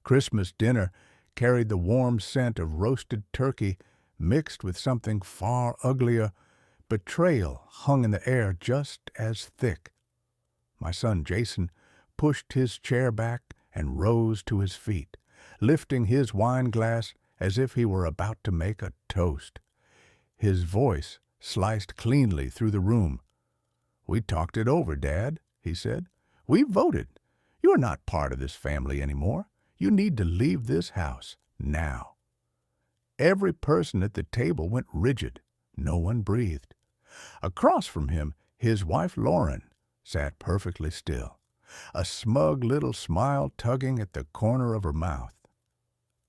Christmas dinner carried the warm scent of roasted turkey mixed with something far uglier. Betrayal hung in the air just as thick. My son Jason pushed his chair back and rose to his feet, lifting his wine glass as if he were about to make a toast. His voice sliced cleanly through the room. "We talked it over, Dad," he said. "We voted. You are not part of this family anymore. You need to leave this house now." Every person at the table went rigid. No one breathed. Across from him, his wife Lauren sat perfectly still, a smug little smile tugging at the corner of her mouth.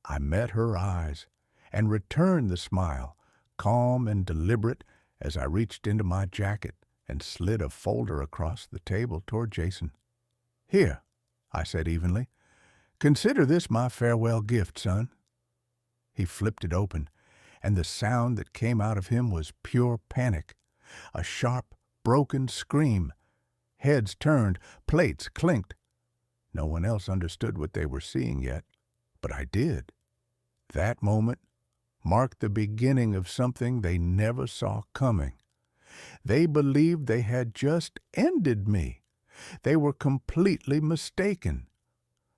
I met her eyes and returned the smile, calm and deliberate, as I reached into my jacket and slid a folder across the table toward Jason. "Here," I said evenly. "Consider this my farewell gift, son." He flipped it open, and the sound that came out of him was pure panic. A sharp, broken scream. Heads turned, plates clinked. No one else understood what they were seeing yet, but I did. That moment marked the beginning of something they never saw coming. They believed they had just ended me. They were completely mistaken.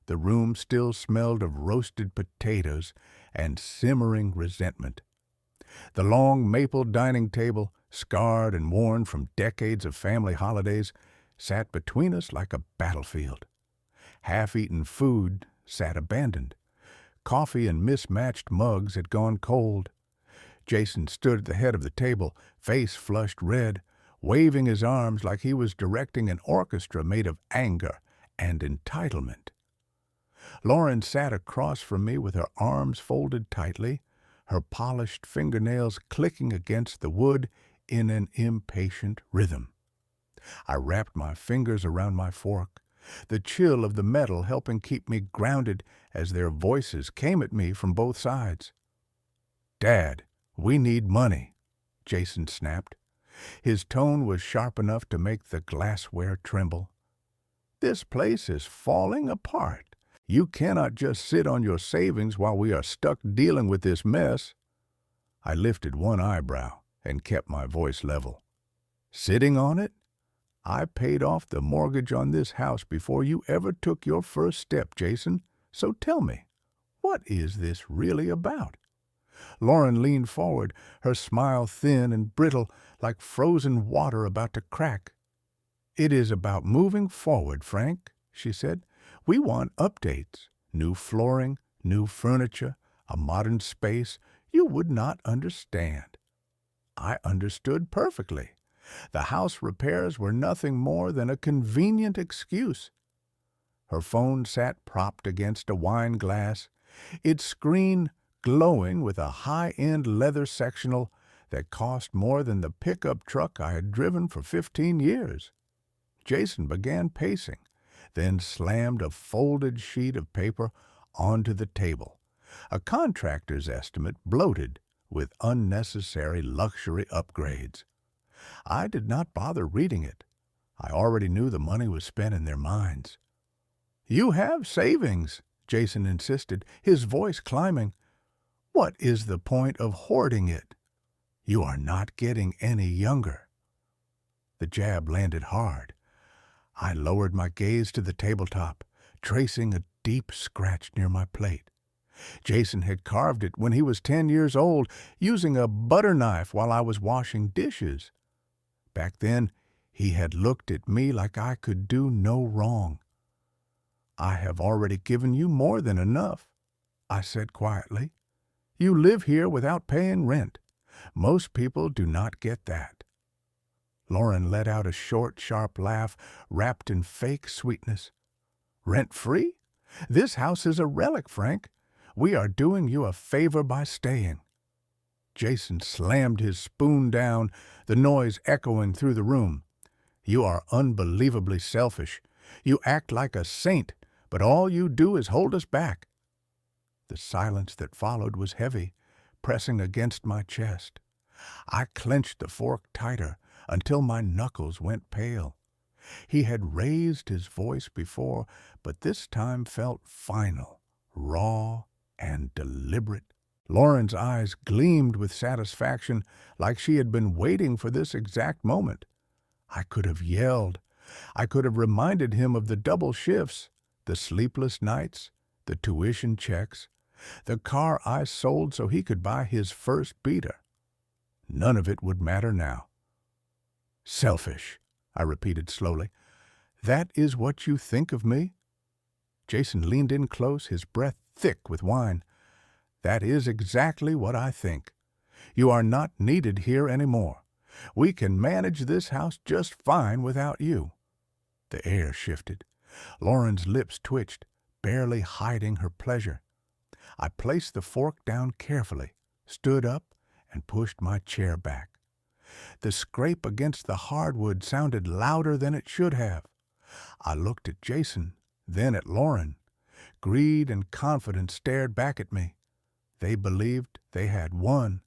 The room still smelled of roasted potatoes and simmering resentment. The long maple dining table, scarred and worn from decades of family holidays, sat between us like a battlefield. Half-eaten food sat abandoned. Coffee in mismatched mugs had gone cold. Jason stood at the head of the table, face flushed red, waving his arms like he was directing an orchestra made of anger and entitlement. Lauren sat across from me with her arms folded tightly, her polished fingernails clicking against the wood in an impatient rhythm. I wrapped my fingers around my fork, the chill of the metal helping keep me grounded as their voices came at me from both sides. "Dad, we need money," Jason snapped. His tone was sharp enough to make the glassware tremble. "This place is falling apart. You cannot just sit on your savings while we are stuck dealing with this mess." I lifted one eyebrow and kept my voice level. "Sitting on it? I paid off the mortgage on this house before you ever took your first step, Jason. So tell me, what is this really about?" Lauren leaned forward, her smile thin and brittle like frozen water about to crack. "It is about moving forward, Frank," she said. "We want updates, new flooring, new furniture, a modern space. You would not understand." I understood perfectly. The house repairs were nothing more than a convenient excuse. Her phone sat propped against a wine glass, its screen glowing with a high-end leather sectional that cost more than the pickup truck I had driven for 15 years. Jason began pacing, then slammed a folded sheet of paper onto the table, a contractor's estimate bloated with unnecessary luxury upgrades. I did not bother reading it. I already knew the money was spent in their minds. "You have savings," Jason insisted, his voice climbing. "What is the point of hoarding it? You are not getting any younger." The jab landed hard. I lowered my gaze to the tabletop, tracing a deep scratch near my plate. Jason had carved it when he was 10 years old, using a butter knife while I was washing dishes. Back then, he had looked at me like I could do no wrong. "I have already given you more than enough," I said quietly. "You live here without paying rent. Most people do not get that." Lauren let out a short, sharp laugh wrapped in fake sweetness. "Rent-free? This house is a relic, Frank. We are doing you a favor by staying." Jason slammed his spoon down, the noise echoing through the room. "You are unbelievably selfish. You act like a saint, but all you do is hold us back." The silence that followed was heavy, pressing against my chest. I clenched the fork tighter until my knuckles went pale. He had raised his voice before, but this time felt final, raw and deliberate. Lauren's eyes gleamed with satisfaction, like she had been waiting for this exact moment. I could have yelled. I could have reminded him of the double shifts, the sleepless nights, the tuition checks, the car I sold so he could buy his first beater. None of it would matter now. Selfish, I repeated slowly. That is what you think of me? Jason leaned in close, his breath thick with wine. That is exactly what I think. You are not needed here anymore. We can manage this house just fine without you. The air shifted. Lauren's lips twitched, barely hiding her pleasure. I placed the fork down carefully, stood up, and pushed my chair back. The scrape against the hardwood sounded louder than it should have. I looked at Jason, then at Lauren. Greed and confidence stared back at me. They believed they had won.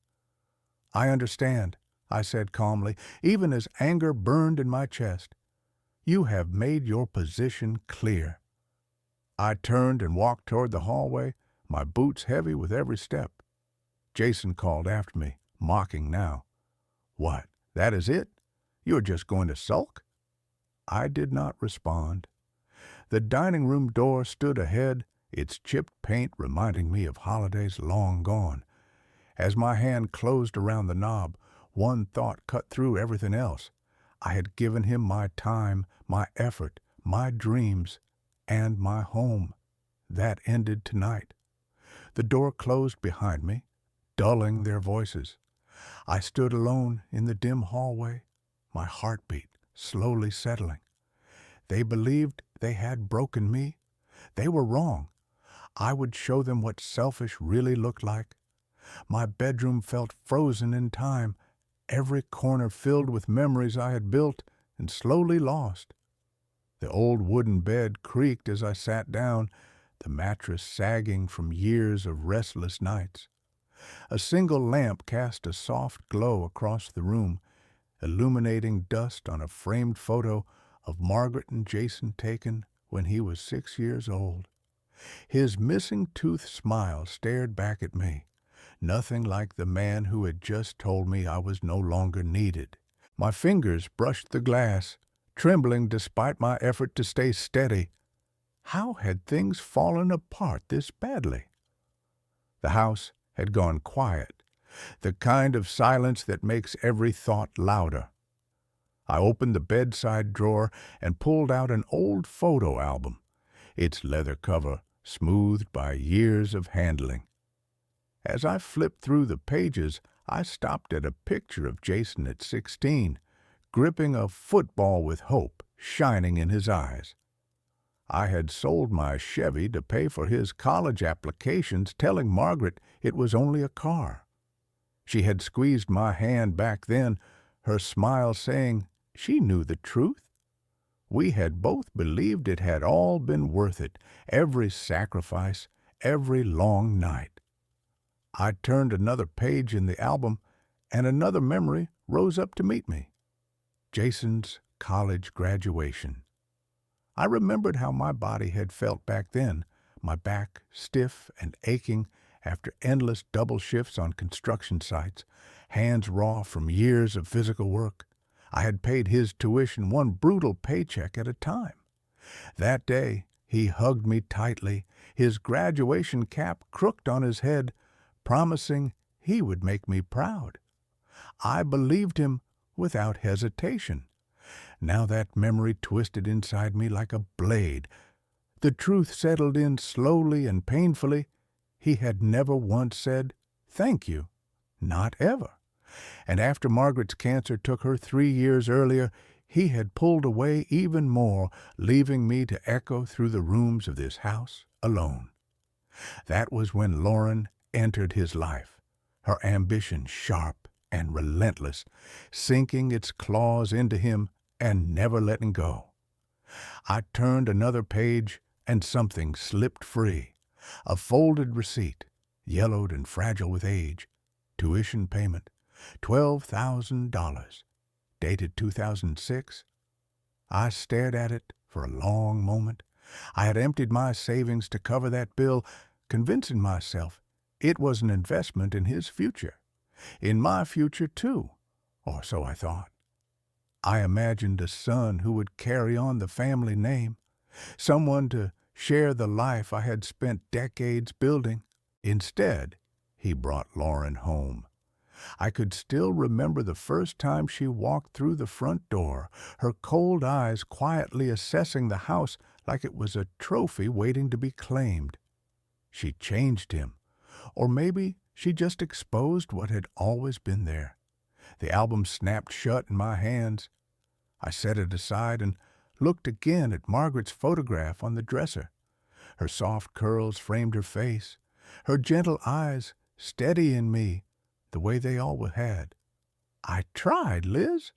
I understand, I said calmly, even as anger burned in my chest. You have made your position clear. I turned and walked toward the hallway, my boots heavy with every step. Jason called after me, mocking now. What, that is it? You are just going to sulk? I did not respond. The dining room door stood ahead, its chipped paint reminding me of holidays long gone. As my hand closed around the knob, one thought cut through everything else. I had given him my time, my effort, my dreams, and my home. That ended tonight. The door closed behind me, dulling their voices. I stood alone in the dim hallway, my heartbeat slowly settling. They believed they had broken me. They were wrong. I would show them what selfish really looked like. My bedroom felt frozen in time, every corner filled with memories I had built and slowly lost. The old wooden bed creaked as I sat down, the mattress sagging from years of restless nights. A single lamp cast a soft glow across the room, illuminating dust on a framed photo of Margaret and Jason taken when he was 6 years old. His missing tooth smile stared back at me, nothing like the man who had just told me I was no longer needed. My fingers brushed the glass, trembling despite my effort to stay steady. How had things fallen apart this badly? The house had gone quiet, the kind of silence that makes every thought louder. I opened the bedside drawer and pulled out an old photo album, its leather cover smoothed by years of handling. As I flipped through the pages, I stopped at a picture of Jason at 16, gripping a football with hope shining in his eyes. I had sold my Chevy to pay for his college applications, telling Margaret it was only a car. She had squeezed my hand back then, her smile saying she knew the truth. We had both believed it had all been worth it, every sacrifice, every long night. I turned another page in the album, and another memory rose up to meet me. Jason's college graduation. I remembered how my body had felt back then, my back stiff and aching after endless double shifts on construction sites, hands raw from years of physical work. I had paid his tuition one brutal paycheck at a time. That day, he hugged me tightly, his graduation cap crooked on his head, promising he would make me proud. I believed him without hesitation. Now that memory twisted inside me like a blade. The truth settled in slowly and painfully. He had never once said, "Thank you." Not ever. And after Margaret's cancer took her 3 years earlier, he had pulled away even more, leaving me to echo through the rooms of this house alone. That was when Lauren entered his life, her ambition sharp and relentless, sinking its claws into him and never letting go. I turned another page and something slipped free. A folded receipt, yellowed and fragile with age, tuition payment, $12,000, dated 2006. I stared at it for a long moment. I had emptied my savings to cover that bill, convincing myself it was an investment in his future, in my future too, or so I thought. I imagined a son who would carry on the family name, someone to share the life I had spent decades building. Instead, he brought Lauren home. I could still remember the first time she walked through the front door, her cold eyes quietly assessing the house like it was a trophy waiting to be claimed. She changed him, or maybe she just exposed what had always been there. The album snapped shut in my hands. I set it aside and looked again at Margaret's photograph on the dresser. Her soft curls framed her face, her gentle eyes steadying me the way they always had. "I tried, Liz,"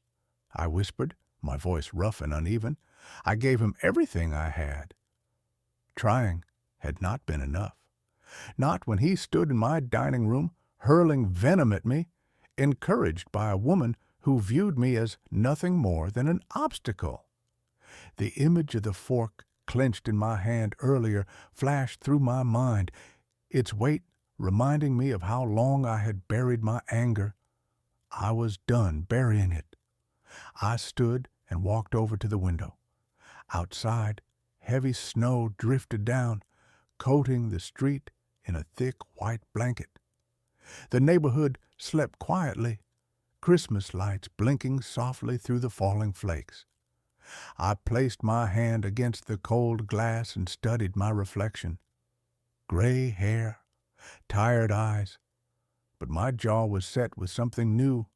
I whispered, my voice rough and uneven. I gave him everything I had. Trying had not been enough. Not when he stood in my dining room, hurling venom at me, encouraged by a woman who viewed me as nothing more than an obstacle. The image of the fork clenched in my hand earlier flashed through my mind, its weight reminding me of how long I had buried my anger. I was done burying it. I stood and walked over to the window. Outside, heavy snow drifted down, coating the street in a thick white blanket. The neighborhood slept quietly, Christmas lights blinking softly through the falling flakes. I placed my hand against the cold glass and studied my reflection. Gray hair, tired eyes, but my jaw was set with something new,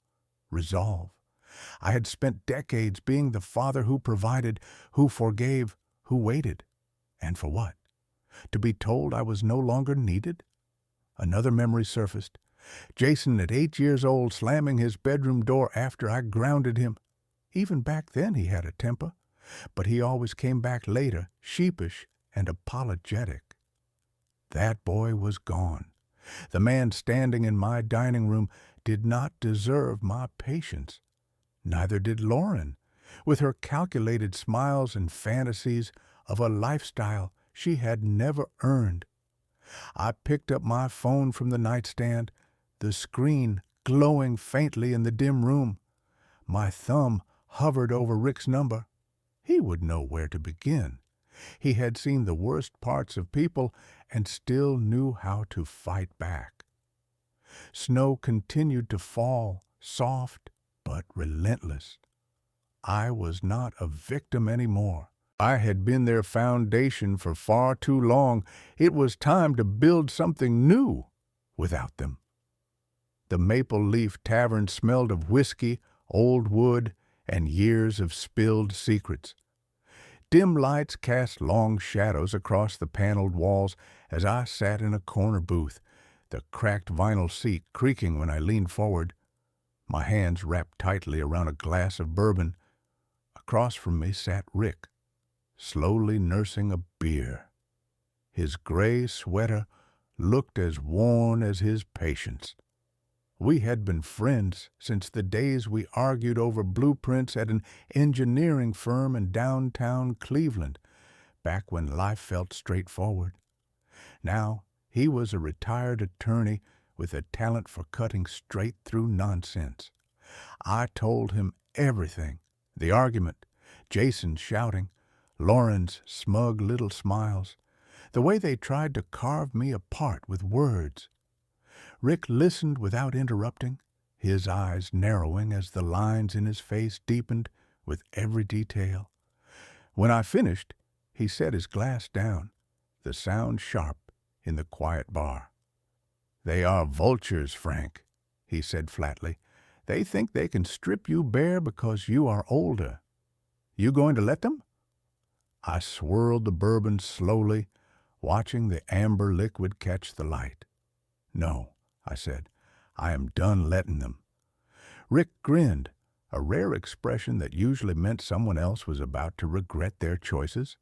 resolve. I had spent decades being the father who provided, who forgave, who waited. And for what? To be told I was no longer needed? Another memory surfaced. Jason at 8 years old slamming his bedroom door after I grounded him. Even back then he had a temper, but he always came back later, sheepish and apologetic. That boy was gone. The man standing in my dining room did not deserve my patience. Neither did Lauren, with her calculated smiles and fantasies of a lifestyle she had never earned. I picked up my phone from the nightstand, the screen glowing faintly in the dim room. My thumb hovered over Rick's number. He would know where to begin. He had seen the worst parts of people and still knew how to fight back. Snow continued to fall, soft but relentless. I was not a victim anymore. I had been their foundation for far too long. It was time to build something new without them. The Maple Leaf Tavern smelled of whiskey, old wood, and years of spilled secrets. Dim lights cast long shadows across the paneled walls as I sat in a corner booth, the cracked vinyl seat creaking when I leaned forward, my hands wrapped tightly around a glass of bourbon. Across from me sat Rick, slowly nursing a beer. His gray sweater looked as worn as his patience. We had been friends since the days we argued over blueprints at an engineering firm in downtown Cleveland, back when life felt straightforward. Now he was a retired attorney with a talent for cutting straight through nonsense. I told him everything, the argument, Jason shouting, Lauren's smug little smiles, the way they tried to carve me apart with words. Rick listened without interrupting, his eyes narrowing as the lines in his face deepened with every detail. When I finished, he set his glass down, the sound sharp in the quiet bar. "They are vultures, Frank," he said flatly. "They think they can strip you bare because you are older. You going to let them?" I swirled the bourbon slowly, watching the amber liquid catch the light. "No," I said, "I am done letting them." Rick grinned, a rare expression that usually meant someone else was about to regret their choices.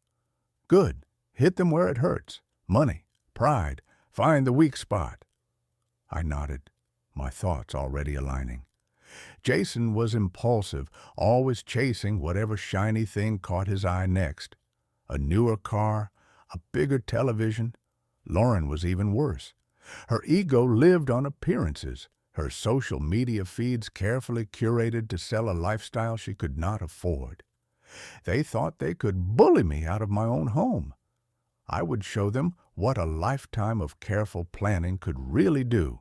"Good. Hit them where it hurts. Money, pride, find the weak spot." I nodded, my thoughts already aligning. Jason was impulsive, always chasing whatever shiny thing caught his eye next. A newer car, a bigger television, Lauren was even worse. Her ego lived on appearances, her social media feeds carefully curated to sell a lifestyle she could not afford. They thought they could bully me out of my own home. I would show them what a lifetime of careful planning could really do.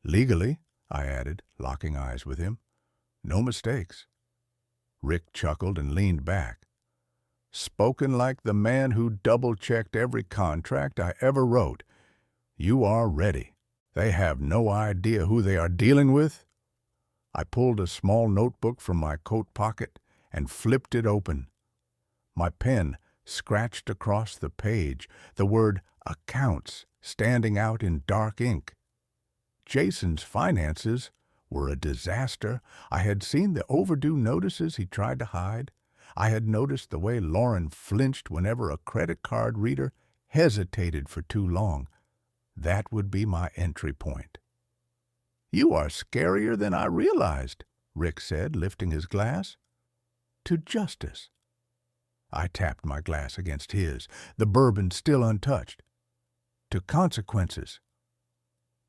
Legally, I added, locking eyes with him. No mistakes. Rick chuckled and leaned back. Spoken like the man who double-checked every contract I ever wrote. You are ready. They have no idea who they are dealing with. I pulled a small notebook from my coat pocket and flipped it open. My pen scratched across the page, the word accounts standing out in dark ink. Jason's finances were a disaster. I had seen the overdue notices he tried to hide. I had noticed the way Lauren flinched whenever a credit card reader hesitated for too long. That would be my entry point. "You are scarier than I realized," Rick said, lifting his glass. "To justice." I tapped my glass against his, the bourbon still untouched. "To consequences."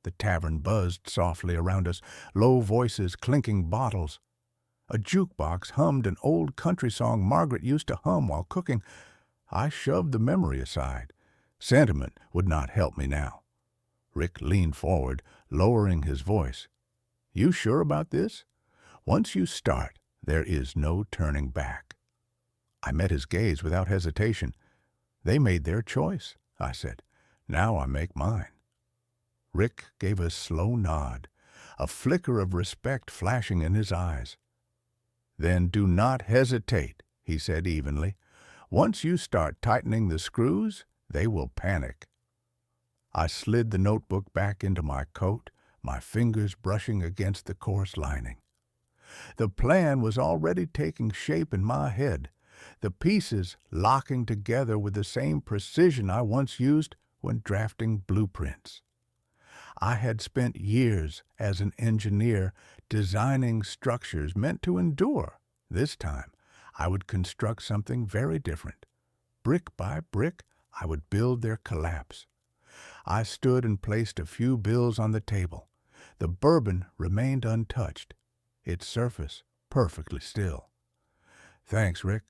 The tavern buzzed softly around us, low voices clinking bottles. A jukebox hummed an old country song Margaret used to hum while cooking. I shoved the memory aside. Sentiment would not help me now. Rick leaned forward, lowering his voice. "You sure about this? Once you start, there is no turning back." I met his gaze without hesitation. "They made their choice," I said. "Now I make mine." Rick gave a slow nod, a flicker of respect flashing in his eyes. "Then do not hesitate," he said evenly. "Once you start tightening the screws, they will panic." I slid the notebook back into my coat, my fingers brushing against the coarse lining. The plan was already taking shape in my head, the pieces locking together with the same precision I once used when drafting blueprints. I had spent years as an engineer designing structures meant to endure. This time, I would construct something very different. Brick by brick, I would build their collapse. I stood and placed a few bills on the table. The bourbon remained untouched, its surface perfectly still. "Thanks, Rick.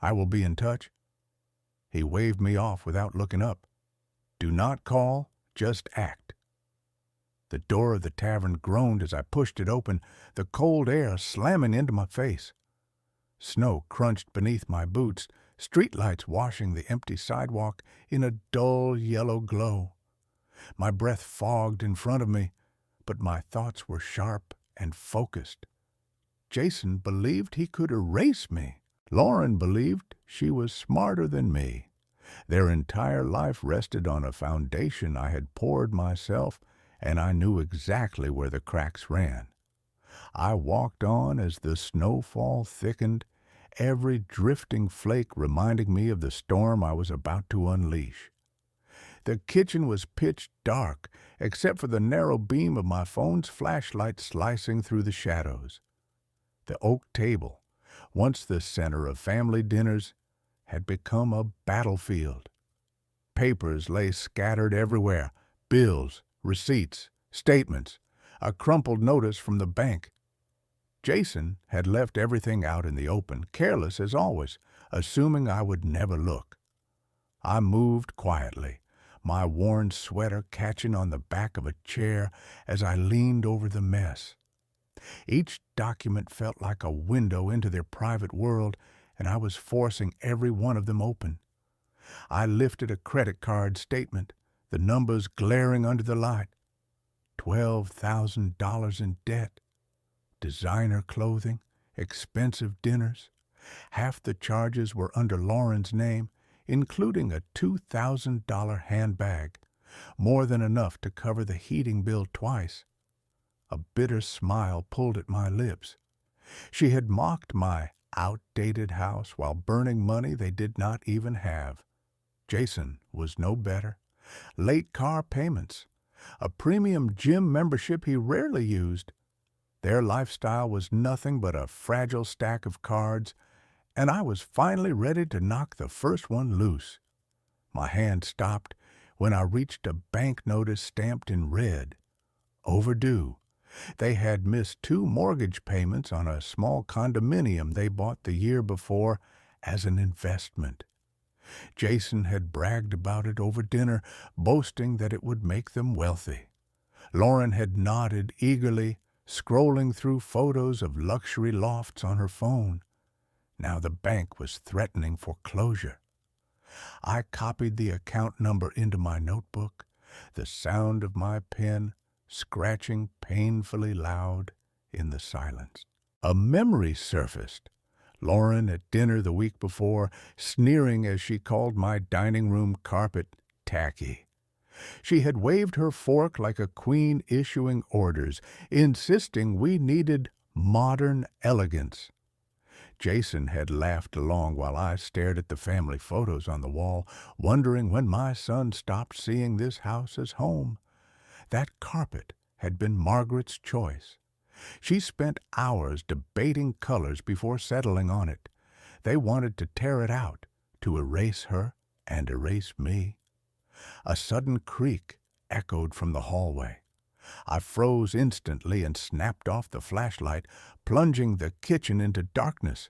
I will be in touch." He waved me off without looking up. "Do not call, just act." The door of the tavern groaned as I pushed it open, the cold air slamming into my face. Snow crunched beneath my boots, streetlights washing the empty sidewalk in a dull yellow glow. My breath fogged in front of me, but my thoughts were sharp and focused. Jason believed he could erase me. Lauren believed she was smarter than me. Their entire life rested on a foundation I had poured myself, and I knew exactly where the cracks ran. I walked on as the snowfall thickened, every drifting flake reminding me of the storm I was about to unleash. The kitchen was pitch dark, except for the narrow beam of my phone's flashlight slicing through the shadows. The oak table, once the center of family dinners, had become a battlefield. Papers lay scattered everywhere, bills, receipts, statements, a crumpled notice from the bank. Jason had left everything out in the open, careless as always, assuming I would never look. I moved quietly, my worn sweater catching on the back of a chair as I leaned over the mess. Each document felt like a window into their private world, and I was forcing every one of them open. I lifted a credit card statement, the numbers glaring under the light. $12,000 in debt. Designer clothing, expensive dinners. Half the charges were under Lauren's name, including a $2,000 handbag, more than enough to cover the heating bill twice. A bitter smile pulled at my lips. She had mocked my outdated house while burning money they did not even have. Jason was no better. Late car payments, a premium gym membership he rarely used. Their lifestyle was nothing but a fragile stack of cards, and I was finally ready to knock the first one loose. My hand stopped when I reached a bank notice stamped in red, overdue. They had missed 2 mortgage payments on a small condominium they bought the year before as an investment. Jason had bragged about it over dinner, boasting that it would make them wealthy. Lauren had nodded eagerly, scrolling through photos of luxury lofts on her phone. Now the bank was threatening foreclosure. I copied the account number into my notebook, the sound of my pen scratching painfully loud in the silence. A memory surfaced. Lauren at dinner the week before, sneering as she called my dining room carpet tacky. She had waved her fork like a queen issuing orders, insisting we needed modern elegance. Jason had laughed along while I stared at the family photos on the wall, wondering when my son stopped seeing this house as home. That carpet had been Margaret's choice. She spent hours debating colors before settling on it. They wanted to tear it out, to erase her and erase me. A sudden creak echoed from the hallway. I froze instantly and snapped off the flashlight, plunging the kitchen into darkness.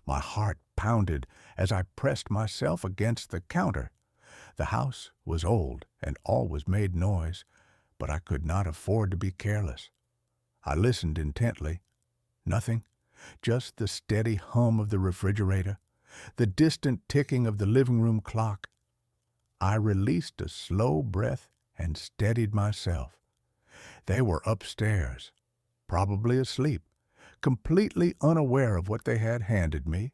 My heart pounded as I pressed myself against the counter. The house was old and always made noise, but I could not afford to be careless. I listened intently. Nothing, just the steady hum of the refrigerator, the distant ticking of the living room clock. I released a slow breath and steadied myself. They were upstairs, probably asleep, completely unaware of what they had handed me.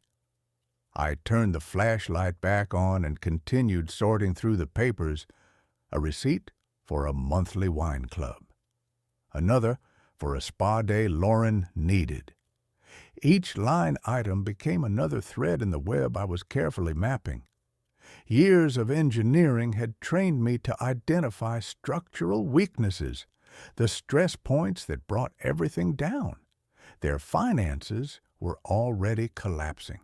I turned the flashlight back on and continued sorting through the papers. A receipt for a monthly wine club. Another for a spa day Lauren needed. Each line item became another thread in the web I was carefully mapping. Years of engineering had trained me to identify structural weaknesses, the stress points that brought everything down. Their finances were already collapsing.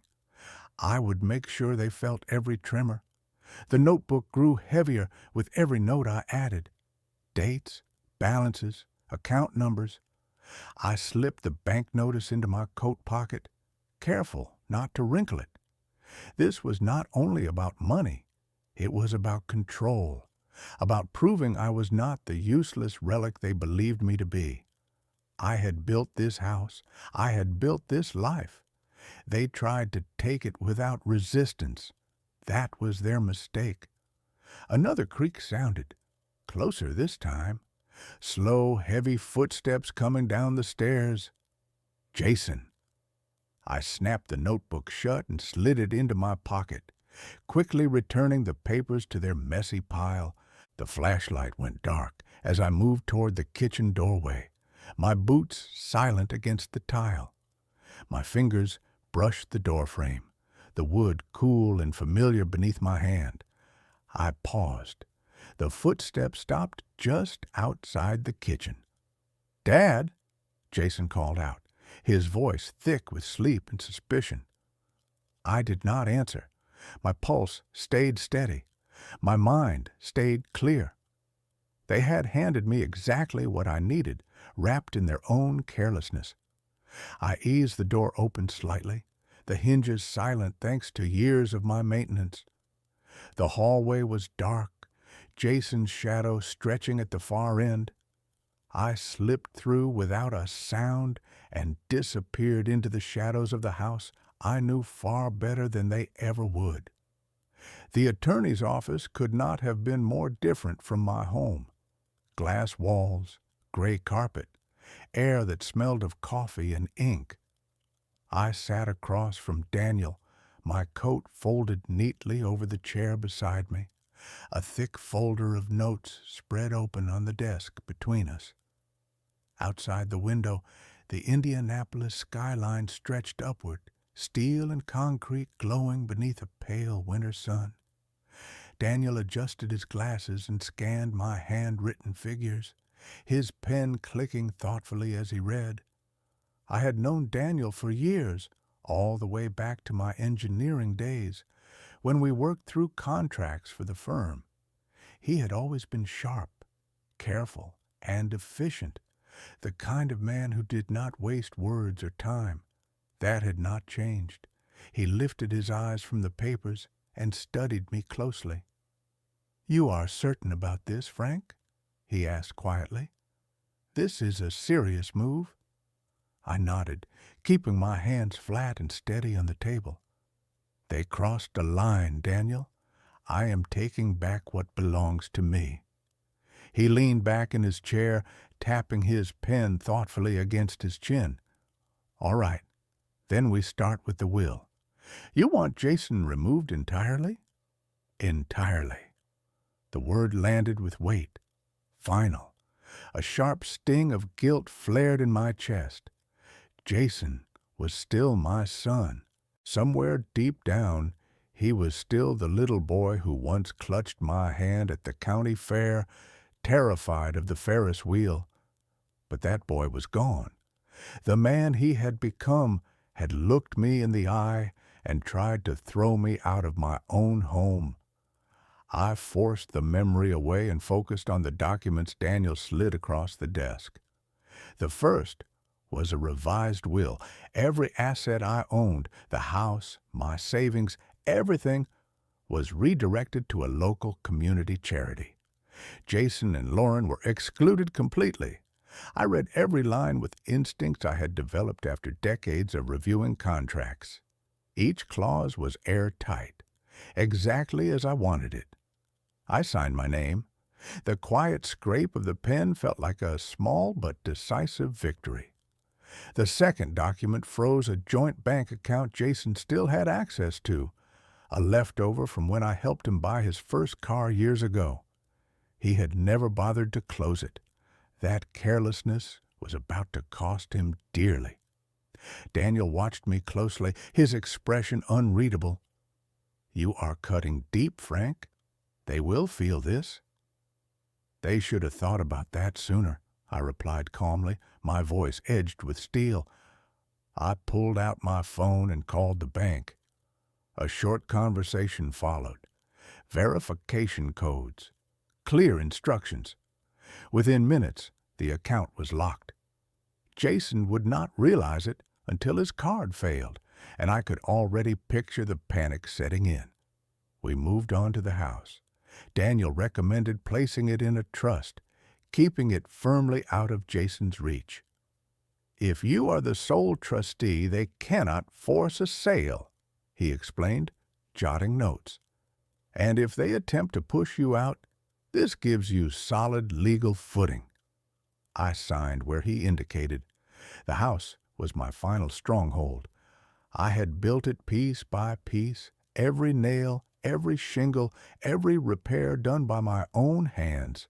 I would make sure they felt every tremor. The notebook grew heavier with every note I added. Dates, balances, account numbers. I slipped the bank notice into my coat pocket, careful not to wrinkle it. This was not only about money, it was about control, about proving I was not the useless relic they believed me to be. I had built this house. I had built this life. They tried to take it without resistance. That was their mistake. Another creak sounded, closer this time. Slow, heavy footsteps coming down the stairs. Jason. I snapped the notebook shut and slid it into my pocket, quickly returning the papers to their messy pile. The flashlight went dark as I moved toward the kitchen doorway, my boots silent against the tile. My fingers brushed the doorframe, the wood cool and familiar beneath my hand. I paused. The footsteps stopped just outside the kitchen. "Dad," Jason called out, his voice thick with sleep and suspicion. I did not answer. My pulse stayed steady. My mind stayed clear. They had handed me exactly what I needed, wrapped in their own carelessness. I eased the door open slightly, the hinges silent thanks to years of my maintenance. The hallway was dark, Jason's shadow stretching at the far end. I slipped through without a sound and disappeared into the shadows of the house I knew far better than they ever would. The attorney's office could not have been more different from my home. Glass walls, gray carpet, air that smelled of coffee and ink. I sat across from Daniel, my coat folded neatly over the chair beside me, a thick folder of notes spread open on the desk between us. Outside the window, the Indianapolis skyline stretched upward, steel and concrete glowing beneath a pale winter sun. Daniel adjusted his glasses and scanned my handwritten figures, his pen clicking thoughtfully as he read. I had known Daniel for years, all the way back to my engineering days, when we worked through contracts for the firm. He had always been sharp, careful, and efficient, the kind of man who did not waste words or time. That had not changed. He lifted his eyes from the papers and studied me closely. "You are certain about this, Frank?" he asked quietly. "This is a serious move." I nodded, keeping my hands flat and steady on the table. "They crossed a line, Daniel. I am taking back what belongs to me." He leaned back in his chair, tapping his pen thoughtfully against his chin. "All right. Then we start with the will. You want Jason removed entirely?" "Entirely." The word landed with weight. Final. A sharp sting of guilt flared in my chest. Jason was still my son. Somewhere deep down, he was still the little boy who once clutched my hand at the county fair, terrified of the Ferris wheel. But that boy was gone. The man he had become had looked me in the eye and tried to throw me out of my own home. I forced the memory away and focused on the documents Daniel slid across the desk. The first was a revised will. Every asset I owned, the house, my savings, everything, was redirected to a local community charity. Jason and Lauren were excluded completely. I read every line with instincts I had developed after decades of reviewing contracts. Each clause was airtight, exactly as I wanted it. I signed my name. The quiet scrape of the pen felt like a small but decisive victory. The second document froze a joint bank account Jason still had access to, a leftover from when I helped him buy his first car years ago. He had never bothered to close it. That carelessness was about to cost him dearly. Daniel watched me closely, his expression unreadable. "You are cutting deep, Frank. They will feel this." "They should have thought about that sooner," I replied calmly, my voice edged with steel. I pulled out my phone and called the bank. A short conversation followed. Verification codes. Clear instructions. Within minutes, the account was locked. Jason would not realize it until his card failed, and I could already picture the panic setting in. We moved on to the house. Daniel recommended placing it in a trust, keeping it firmly out of Jason's reach. "If you are the sole trustee, they cannot force a sale," he explained, jotting notes. "And if they attempt to push you out, this gives you solid legal footing." I signed where he indicated. The house was my final stronghold. I had built it piece by piece, every nail, every shingle, every repair done by my own hands.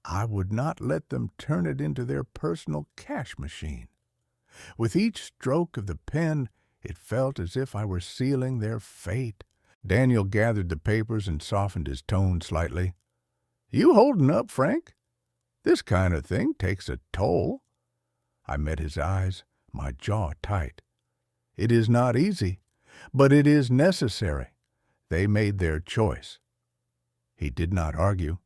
I would not let them turn it into their personal cash machine. With each stroke of the pen, it felt as if I were sealing their fate. Daniel gathered the papers and softened his tone slightly. "You holding up, Frank? This kind of thing takes a toll." I met his eyes, my jaw tight. "It is not easy, but it is necessary." They made their choice. He did not argue.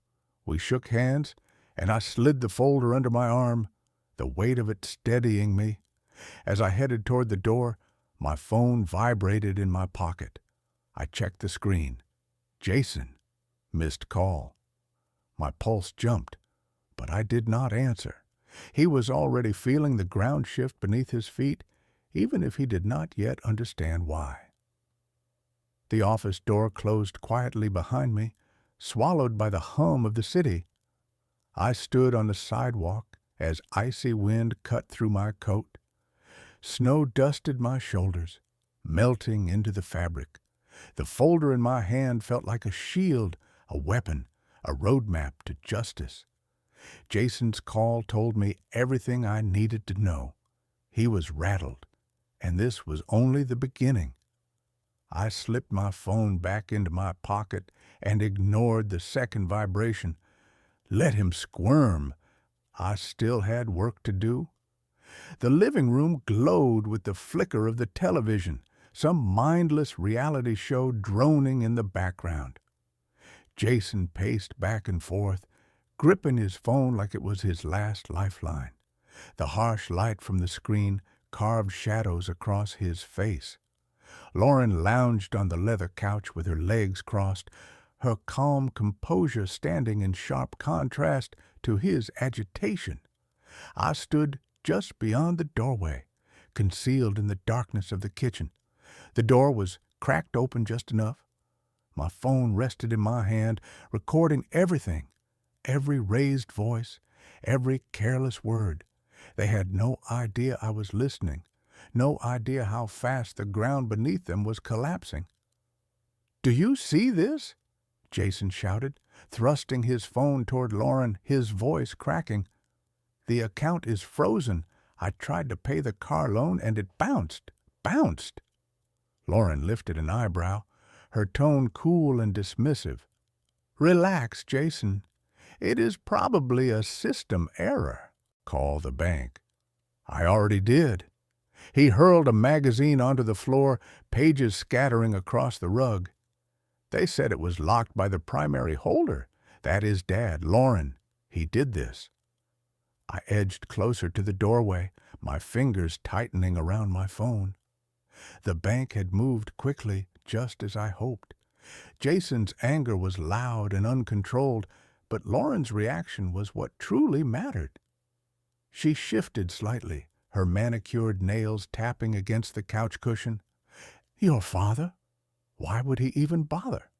We shook hands, and I slid the folder under my arm, the weight of it steadying me. As I headed toward the door, my phone vibrated in my pocket. I checked the screen. Jason. Missed call. My pulse jumped, but I did not answer. He was already feeling the ground shift beneath his feet, even if he did not yet understand why. The office door closed quietly behind me, swallowed by the hum of the city. I stood on the sidewalk as icy wind cut through my coat. Snow dusted my shoulders, melting into the fabric. The folder in my hand felt like a shield, a weapon, a roadmap to justice. Jason's call told me everything I needed to know. He was rattled, and this was only the beginning. I slipped my phone back into my pocket and ignored the second vibration. Let him squirm. I still had work to do. The living room glowed with the flicker of the television, some mindless reality show droning in the background. Jason paced back and forth, gripping his phone like it was his last lifeline. The harsh light from the screen carved shadows across his face. Lauren lounged on the leather couch with her legs crossed, her calm composure standing in sharp contrast to his agitation. I stood just beyond the doorway, concealed in the darkness of the kitchen. The door was cracked open just enough. My phone rested in my hand, recording everything, every raised voice, every careless word. They had no idea I was listening, no idea how fast the ground beneath them was collapsing. "Do you see this?" Jason shouted, thrusting his phone toward Lauren, his voice cracking. "The account is frozen. I tried to pay the car loan and it bounced." Lauren lifted an eyebrow, her tone cool and dismissive. "Relax, Jason. It is probably a system error. Call the bank." "I already did." He hurled a magazine onto the floor, pages scattering across the rug. "They said it was locked by the primary holder. That is Dad, Lauren. He did this." I edged closer to the doorway, my fingers tightening around my phone. The bank had moved quickly, just as I hoped. Jason's anger was loud and uncontrolled, but Lauren's reaction was what truly mattered. She shifted slightly, her manicured nails tapping against the couch cushion. "Your father? Why would he even bother?"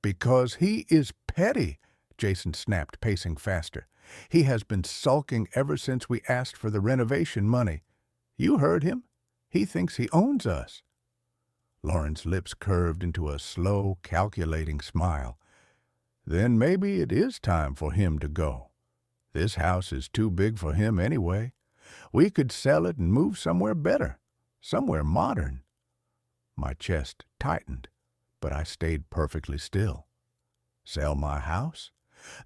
"Because he is petty," Jason snapped, pacing faster. "He has been sulking ever since we asked for the renovation money. You heard him. He thinks he owns us." Lauren's lips curved into a slow, calculating smile. "Then maybe it is time for him to go. This house is too big for him anyway. We could sell it and move somewhere better, somewhere modern." My chest tightened, but I stayed perfectly still. Sell my house?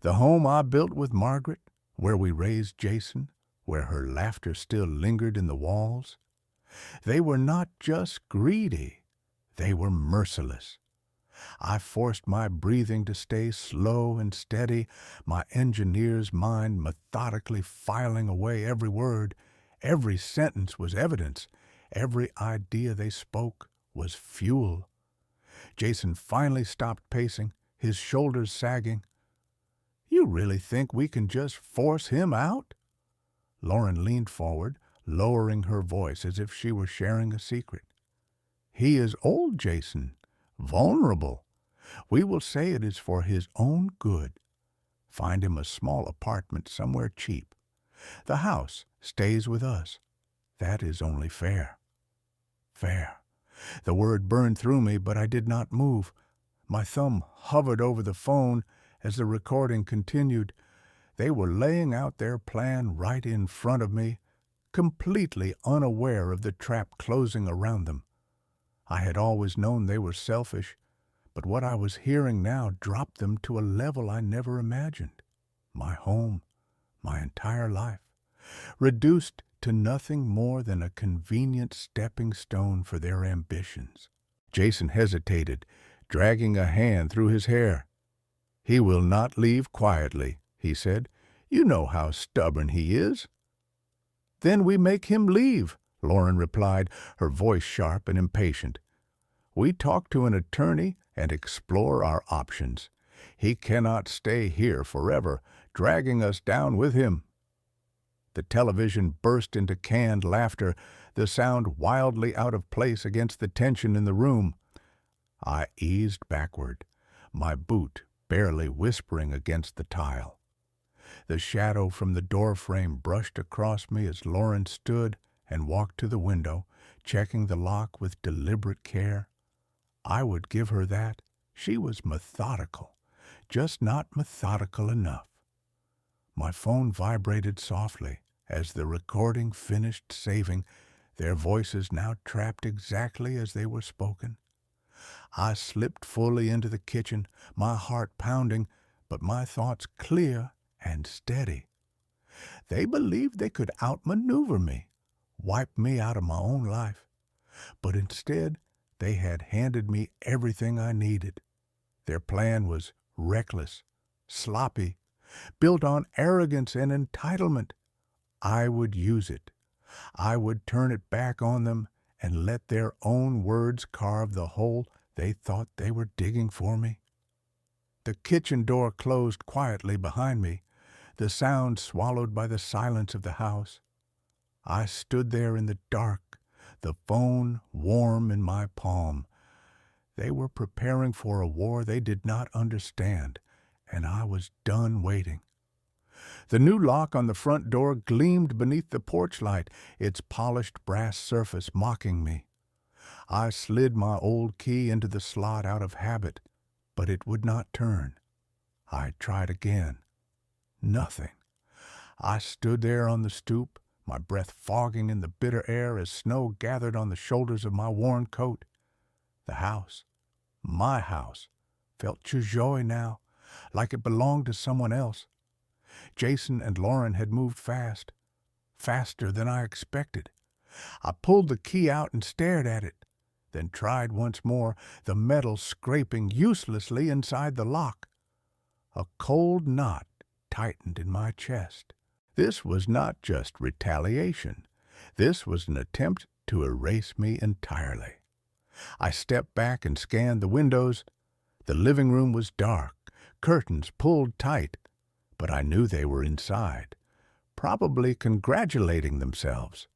The home I built with Margaret, where we raised Jason, where her laughter still lingered in the walls? They were not just greedy, they were merciless. I forced my breathing to stay slow and steady, my engineer's mind methodically filing away every word. Every sentence was evidence. Every idea they spoke was fuel. Jason finally stopped pacing, his shoulders sagging. "You really think we can just force him out?" Lauren leaned forward, lowering her voice as if she were sharing a secret. "He is old, Jason, vulnerable. We will say it is for his own good. Find him a small apartment somewhere cheap. The house stays with us. That is only fair." Fair. The word burned through me, but I did not move. My thumb hovered over the phone as the recording continued. They were laying out their plan right in front of me, completely unaware of the trap closing around them. I had always known they were selfish, but what I was hearing now dropped them to a level I never imagined. My home, my entire life, reduced to nothing more than a convenient stepping stone for their ambitions. Jason hesitated, dragging a hand through his hair. "He will not leave quietly," he said. "You know how stubborn he is." "Then we make him leave," Lauren replied, her voice sharp and impatient. "We talk to an attorney and explore our options. He cannot stay here forever, dragging us down with him." The television burst into canned laughter, the sound wildly out of place against the tension in the room. I eased backward, my boot barely whispering against the tile. The shadow from the doorframe brushed across me as Lauren stood and walked to the window, checking the lock with deliberate care. I would give her that. She was methodical, just not methodical enough. My phone vibrated softly as the recording finished saving, their voices now trapped exactly as they were spoken. I slipped fully into the kitchen, my heart pounding, but my thoughts clear and steady. They believed they could outmaneuver me, wipe me out of my own life. But instead, they had handed me everything I needed. Their plan was reckless, sloppy, built on arrogance and entitlement. I would use it. I would turn it back on them and let their own words carve the hole they thought they were digging for me. The kitchen door closed quietly behind me, the sound swallowed by the silence of the house. I stood there in the dark, the phone warm in my palm. They were preparing for a war they did not understand, and I was done waiting. The new lock on the front door gleamed beneath the porch light, its polished brass surface mocking me. I slid my old key into the slot out of habit, but it would not turn. I tried again. Nothing. I stood there on the stoop, my breath fogging in the bitter air as snow gathered on the shoulders of my worn coat. The house, my house, felt chujoi now, like it belonged to someone else. Jason and Lauren had moved fast, faster than I expected. I pulled the key out and stared at it, then tried once more, the metal scraping uselessly inside the lock. A cold knot tightened in my chest. This was not just retaliation. This was an attempt to erase me entirely. I stepped back and scanned the windows. The living room was dark, curtains pulled tight, but I knew they were inside, probably congratulating themselves.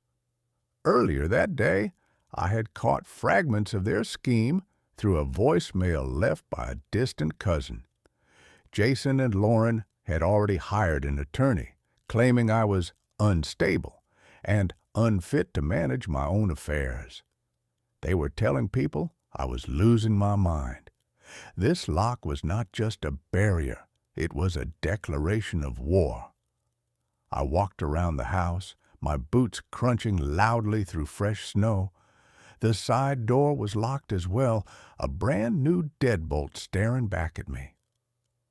Earlier that day, I had caught fragments of their scheme through a voicemail left by a distant cousin. Jason and Lauren had already hired an attorney, claiming I was unstable and unfit to manage my own affairs. They were telling people I was losing my mind. This lock was not just a barrier, it was a declaration of war. I walked around the house, my boots crunching loudly through fresh snow. The side door was locked as well, a brand-new deadbolt staring back at me.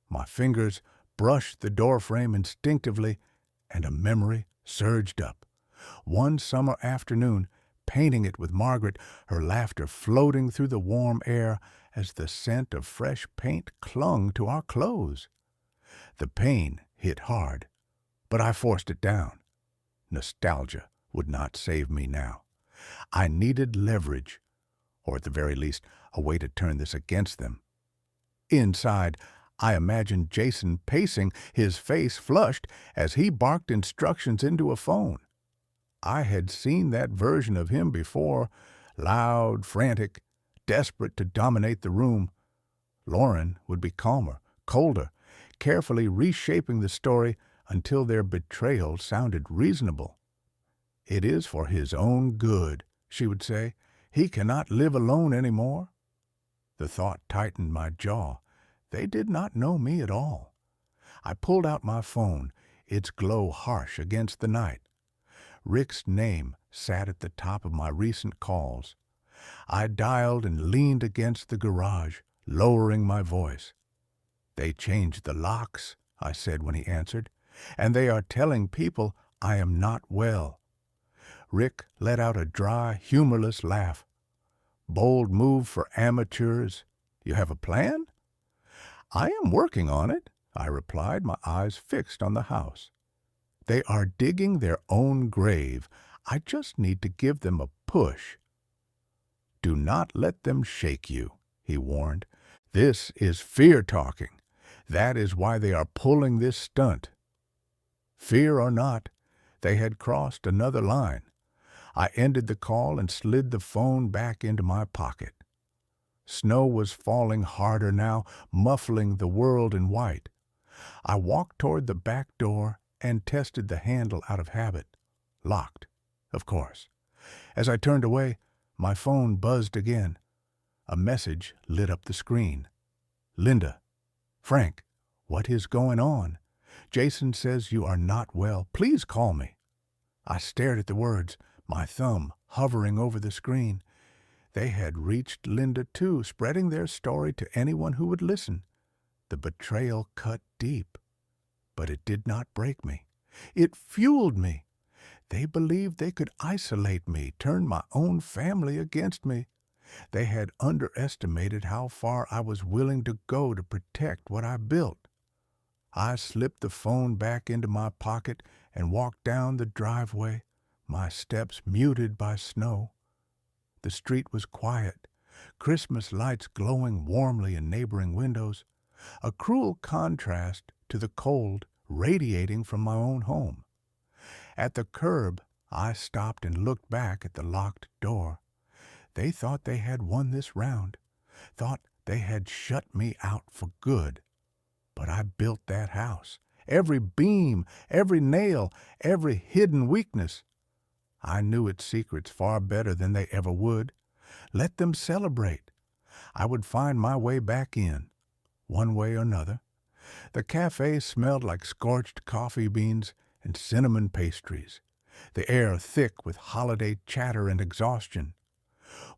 My fingers brushed the doorframe instinctively, and a memory surged up. One summer afternoon, painting it with Margaret, her laughter floating through the warm air as the scent of fresh paint clung to our clothes. The pain hit hard, but I forced it down. Nostalgia would not save me now. I needed leverage, or at the very least, a way to turn this against them. Inside, I imagined Jason pacing, his face flushed, as he barked instructions into a phone. I had seen that version of him before, loud, frantic, desperate to dominate the room. Lauren would be calmer, colder, carefully reshaping the story until their betrayal sounded reasonable. "It is for his own good," she would say. "He cannot live alone anymore." The thought tightened my jaw. They did not know me at all. I pulled out my phone, its glow harsh against the night. Rick's name sat at the top of my recent calls. I dialed and leaned against the garage, lowering my voice. "They changed the locks," I said when he answered, "and they are telling people I am not well." Rick let out a dry, humorless laugh. "Bold move for amateurs. You have a plan?" "I am working on it," I replied, my eyes fixed on the house. "They are digging their own grave. I just need to give them a push." "Do not let them shake you," he warned. "This is fear talking. That is why they are pulling this stunt." Fear or not, they had crossed another line. I ended the call and slid the phone back into my pocket. Snow was falling harder now, muffling the world in white. I walked toward the back door and tested the handle out of habit. Locked, of course. As I turned away, my phone buzzed again. A message lit up the screen. "Linda, Frank, what is going on? Jason says you are not well. Please call me." I stared at the words, my thumb hovering over the screen. They had reached Linda too, spreading their story to anyone who would listen. The betrayal cut deep, but it did not break me. It fueled me. They believed they could isolate me, turn my own family against me. They had underestimated how far I was willing to go to protect what I built. I slipped the phone back into my pocket and walked down the driveway, my steps muted by snow. The street was quiet, Christmas lights glowing warmly in neighboring windows, a cruel contrast to the cold radiating from my own home. At the curb, I stopped and looked back at the locked door. They thought they had won this round, thought they had shut me out for good. But I built that house. Every beam, every nail, every hidden weakness. I knew its secrets far better than they ever would. Let them celebrate. I would find my way back in, one way or another. The cafe smelled like scorched coffee beans and cinnamon pastries, the air thick with holiday chatter and exhaustion.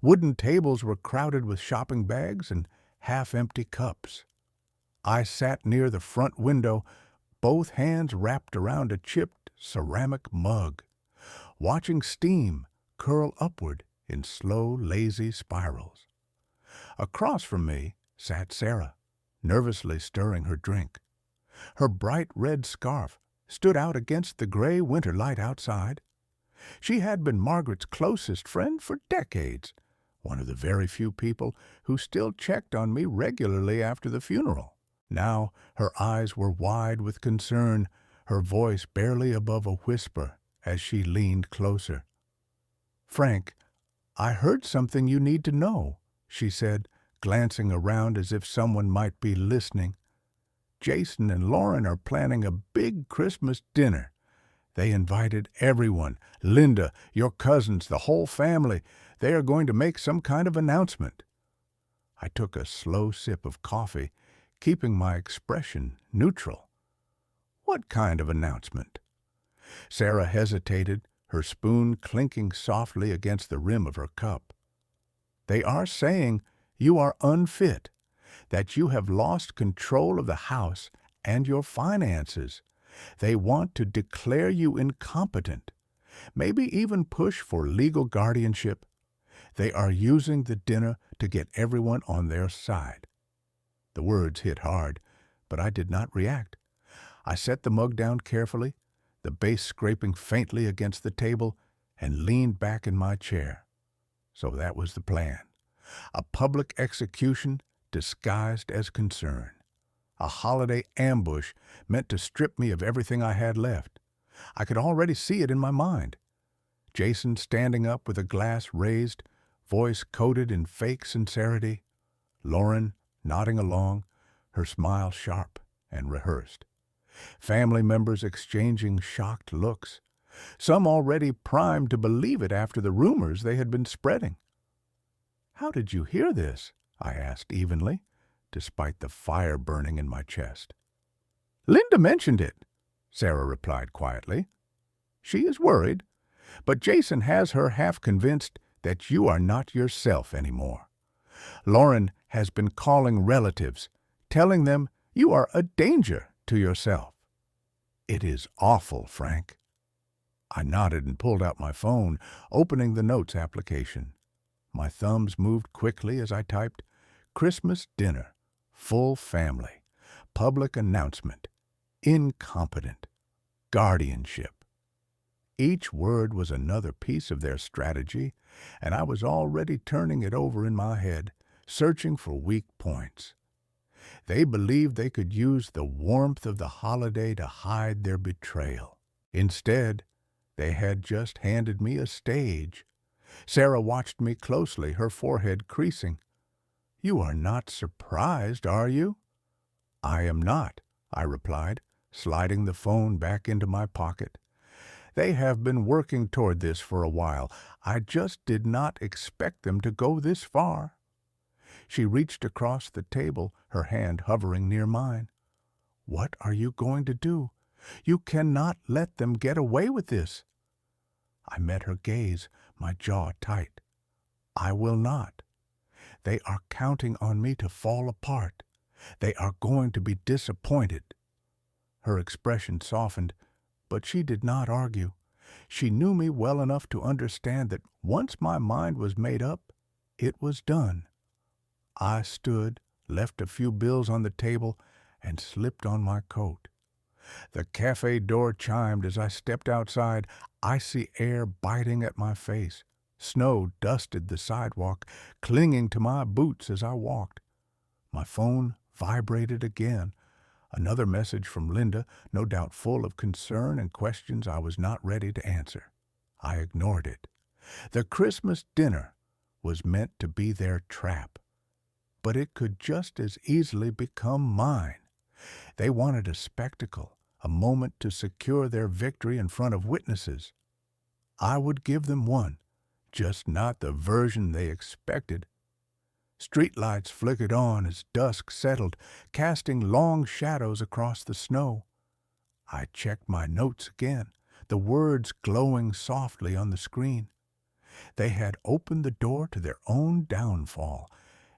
Wooden tables were crowded with shopping bags and half-empty cups. I sat near the front window, both hands wrapped around a chipped ceramic mug, watching steam curl upward in slow, lazy spirals. Across from me sat Sarah, nervously stirring her drink. Her bright red scarf stood out against the gray winter light outside. She had been Margaret's closest friend for decades, one of the very few people who still checked on me regularly after the funeral. Now her eyes were wide with concern, her voice barely above a whisper as she leaned closer. "Frank, I heard something you need to know," she said, glancing around as if someone might be listening. "Jason and Lauren are planning a big Christmas dinner. They invited everyone, Linda, your cousins, the whole family. They are going to make some kind of announcement." I took a slow sip of coffee, keeping my expression neutral. "What kind of announcement?" Sarah hesitated, her spoon clinking softly against the rim of her cup. "They are saying you are unfit, that you have lost control of the house and your finances. They want to declare you incompetent, maybe even push for legal guardianship. They are using the dinner to get everyone on their side." The words hit hard, but I did not react. I set the mug down carefully, the base scraping faintly against the table, and leaned back in my chair. So that was the plan. A public execution disguised as concern. A holiday ambush meant to strip me of everything I had left. I could already see it in my mind. Jason standing up with a glass raised, voice coated in fake sincerity. Lauren nodding along, her smile sharp and rehearsed. Family members exchanging shocked looks, some already primed to believe it after the rumors they had been spreading. "How did you hear this?" I asked evenly, despite the fire burning in my chest. "Linda mentioned it," Sarah replied quietly. "She is worried, but Jason has her half convinced that you are not yourself anymore. Lauren has been calling relatives, telling them you are a danger to yourself." "It is awful, Frank." I nodded and pulled out my phone, opening the notes application. My thumbs moved quickly as I typed, "Christmas dinner, full family, public announcement, incompetent, guardianship." Each word was another piece of their strategy, and I was already turning it over in my head, searching for weak points. They believed they could use the warmth of the holiday to hide their betrayal. Instead, they had just handed me a stage. Sarah watched me closely, her forehead creasing. "You are not surprised, are you?" "I am not," I replied, sliding the phone back into my pocket. "They have been working toward this for a while. I just did not expect them to go this far." She reached across the table, her hand hovering near mine. "What are you going to do? You cannot let them get away with this." I met her gaze, my jaw tight. "I will not. They are counting on me to fall apart. They are going to be disappointed." Her expression softened, but she did not argue. She knew me well enough to understand that once my mind was made up, It was done. I stood, left a few bills on the table, and slipped on my coat. The cafe door chimed as I stepped outside, icy air biting at my face. Snow dusted the sidewalk, clinging to my boots as I walked. My phone vibrated again. Another message from Linda, no doubt full of concern and questions I was not ready to answer. I ignored it. The Christmas dinner was meant to be their trap, but it could just as easily become mine. They wanted a spectacle, a moment to secure their victory in front of witnesses. I would give them one, just not the version they expected. Streetlights flickered on as dusk settled, casting long shadows across the snow. I checked my notes again, the words glowing softly on the screen. They had opened the door to their own downfall,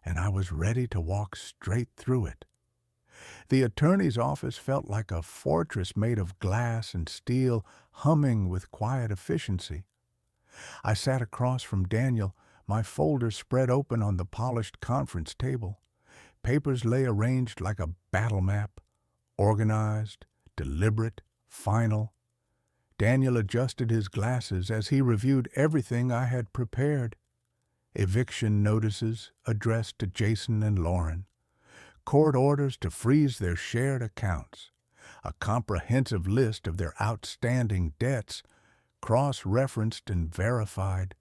and I was ready to walk straight through it. The attorney's office felt like a fortress made of glass and steel, humming with quiet efficiency. I sat across from Daniel, my folder spread open on the polished conference table. Papers lay arranged like a battle map, organized, deliberate, final. Daniel adjusted his glasses as he reviewed everything I had prepared. Eviction notices addressed to Jason and Lauren. Court orders to freeze their shared accounts. A comprehensive list of their outstanding debts, cross-referenced and verified.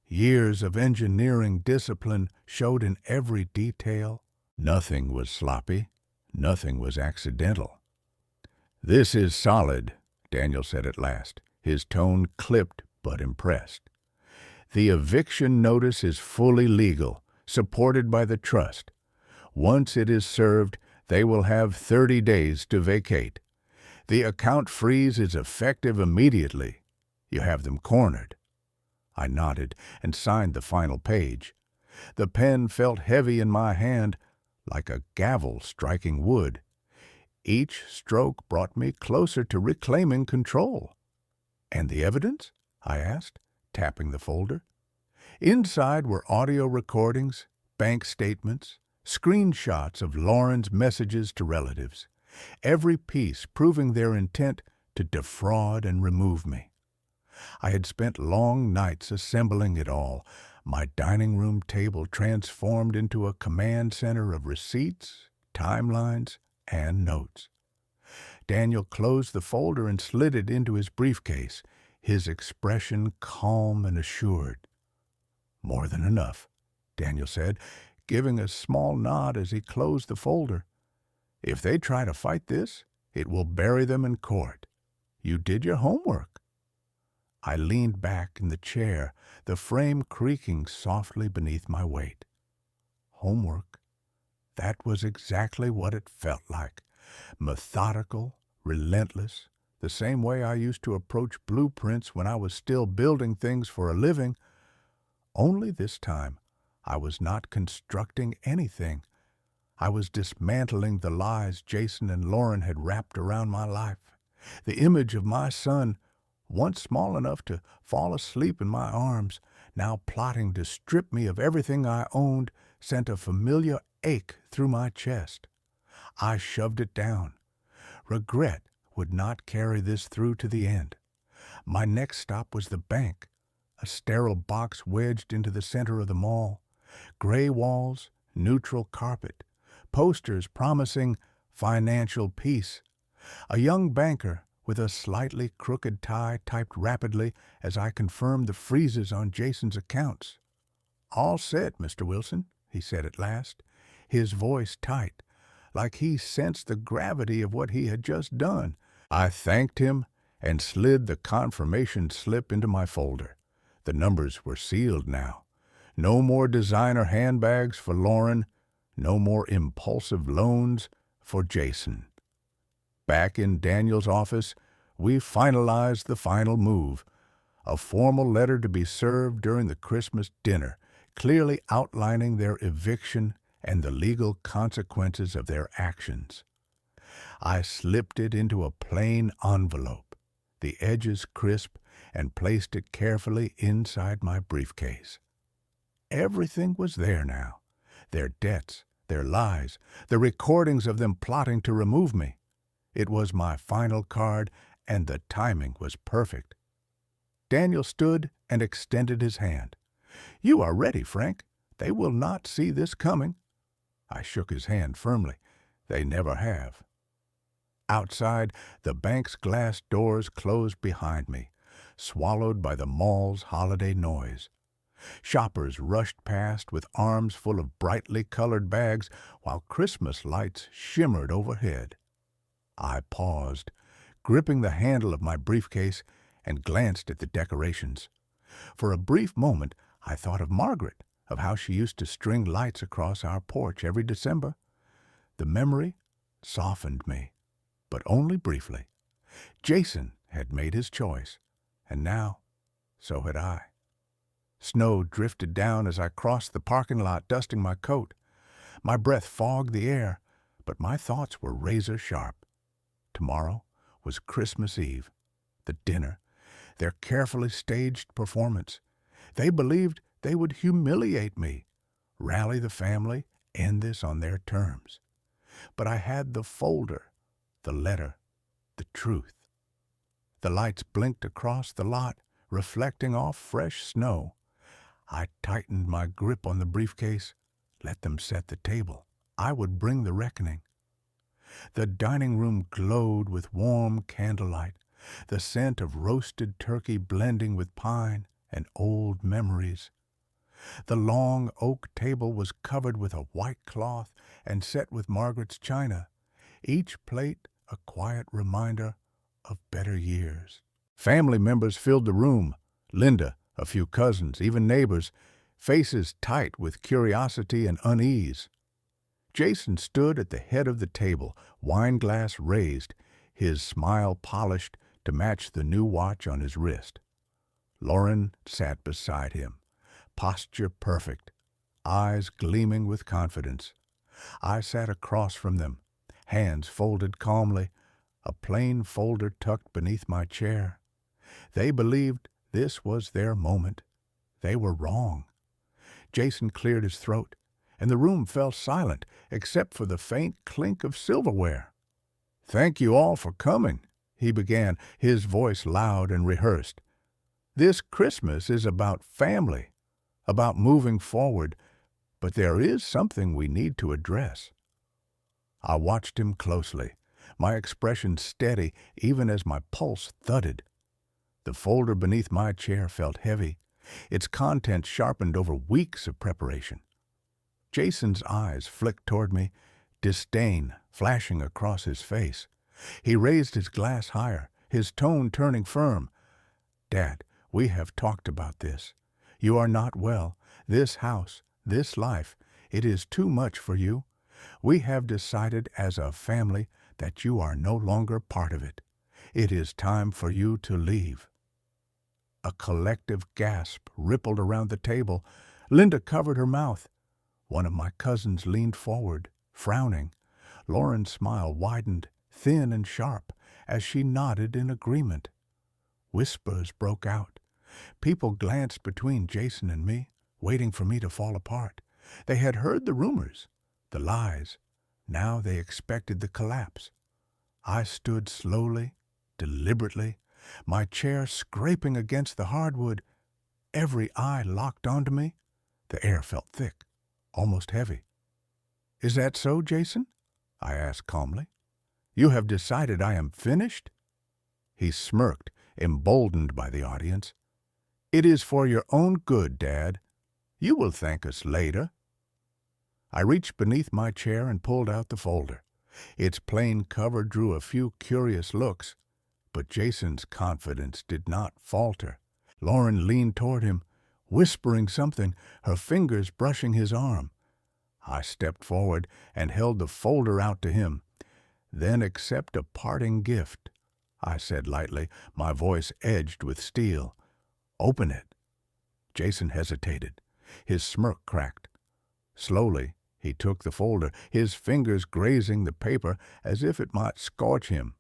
Years of engineering discipline showed in every detail. Nothing was sloppy. Nothing was accidental. "This is solid," Daniel said at last, his tone clipped but impressed. "The eviction notice is fully legal, supported by the trust. Once it is served, they will have 30 days to vacate. The account freeze is effective immediately. You have them cornered." I nodded and signed the final page. The pen felt heavy in my hand, like a gavel striking wood. Each stroke brought me closer to reclaiming control. "And the evidence?" I asked, tapping the folder. Inside were audio recordings, bank statements, screenshots of Lauren's messages to relatives, every piece proving their intent to defraud and remove me. I had spent long nights assembling it all, my dining room table transformed into a command center of receipts, timelines, and notes. Daniel closed the folder and slid it into his briefcase, his expression calm and assured. "More than enough," Daniel said, giving a small nod as he closed the folder. "If they try to fight this, it will bury them in court. You did your homework." I leaned back in the chair, the frame creaking softly beneath my weight. Homework. That was exactly what it felt like. Methodical, relentless, the same way I used to approach blueprints when I was still building things for a living. Only this time, I was not constructing anything. I was dismantling the lies Jason and Lauren had wrapped around my life. The image of my son, once small enough to fall asleep in my arms, now plotting to strip me of everything I owned, sent a familiar ache through my chest. I shoved it down. Regret would not carry this through to the end. My next stop was the bank, a sterile box wedged into the center of the mall. Gray walls, neutral carpet, posters promising financial peace. A young banker with a slightly crooked tie typed rapidly as I confirmed the freezes on Jason's accounts. "All set, Mr. Wilson," he said at last, his voice tight, like he sensed the gravity of what he had just done. I thanked him and slid the confirmation slip into my folder. The numbers were sealed now. No more designer handbags for Lauren, no more impulsive loans for Jason. Back in Daniel's office, we finalized the final move, a formal letter to be served during the Christmas dinner, clearly outlining their eviction and the legal consequences of their actions. I slipped it into a plain envelope, the edges crisp, and placed it carefully inside my briefcase. Everything was there now. Their debts, their lies, the recordings of them plotting to remove me. It was my final card, and the timing was perfect. Daniel stood and extended his hand. "You are ready, Frank. They will not see this coming." I shook his hand firmly. They never have. Outside, the bank's glass doors closed behind me, swallowed by the mall's holiday noise. Shoppers rushed past with arms full of brightly colored bags while Christmas lights shimmered overhead. I paused, gripping the handle of my briefcase, and glanced at the decorations. For a brief moment, I thought of Margaret, of how she used to string lights across our porch every December. The memory softened me, but only briefly. Jason had made his choice, and now so had I. Snow drifted down as I crossed the parking lot, dusting my coat. My breath fogged the air, but my thoughts were razor sharp. Tomorrow was Christmas Eve, the dinner, their carefully staged performance. They believed they would humiliate me, rally the family, end this on their terms. But I had the folder, the letter, the truth. The lights blinked across the lot, reflecting off fresh snow. I tightened my grip on the briefcase. Let them set the table. I would bring the reckoning. The dining room glowed with warm candlelight, the scent of roasted turkey blending with pine and old memories. The long oak table was covered with a white cloth and set with Margaret's china, each plate a quiet reminder of better years. Family members filled the room, Linda, a few cousins, even neighbors, faces tight with curiosity and unease. Jason stood at the head of the table, wine glass raised, his smile polished to match the new watch on his wrist. Lauren sat beside him, posture perfect, eyes gleaming with confidence. I sat across from them, hands folded calmly, a plain folder tucked beneath my chair. They believed this was their moment. They were wrong. Jason cleared his throat, and the room fell silent except for the faint clink of silverware. "Thank you all for coming," he began, his voice loud and rehearsed. "This Christmas is about family, about moving forward, but there is something we need to address." I watched him closely, my expression steady even as my pulse thudded. The folder beneath my chair felt heavy, its contents sharpened over weeks of preparation. Jason's eyes flicked toward me, disdain flashing across his face. He raised his glass higher, his tone turning firm. "Dad, we have talked about this. You are not well. This house, this life, it is too much for you. We have decided as a family that you are no longer part of it. It is time for you to leave." A collective gasp rippled around the table. Linda covered her mouth. One of my cousins leaned forward, frowning. Lauren's smile widened, thin and sharp, as she nodded in agreement. Whispers broke out. People glanced between Jason and me, waiting for me to fall apart. They had heard the rumors, the lies. Now they expected the collapse. I stood slowly, deliberately, my chair scraping against the hardwood. Every eye locked onto me. The air felt thick, almost heavy. "Is that so, Jason?" I asked calmly. "You have decided I am finished?" He smirked, emboldened by the audience. "It is for your own good, Dad. You will thank us later." I reached beneath my chair and pulled out the folder. Its plain cover drew a few curious looks, but Jason's confidence did not falter. Lauren leaned toward him, whispering something, her fingers brushing his arm. I stepped forward and held the folder out to him. "Then accept a parting gift," I said lightly, my voice edged with steel. "Open it." Jason hesitated. His smirk cracked. Slowly, he took the folder, his fingers grazing the paper as if it might scorch him.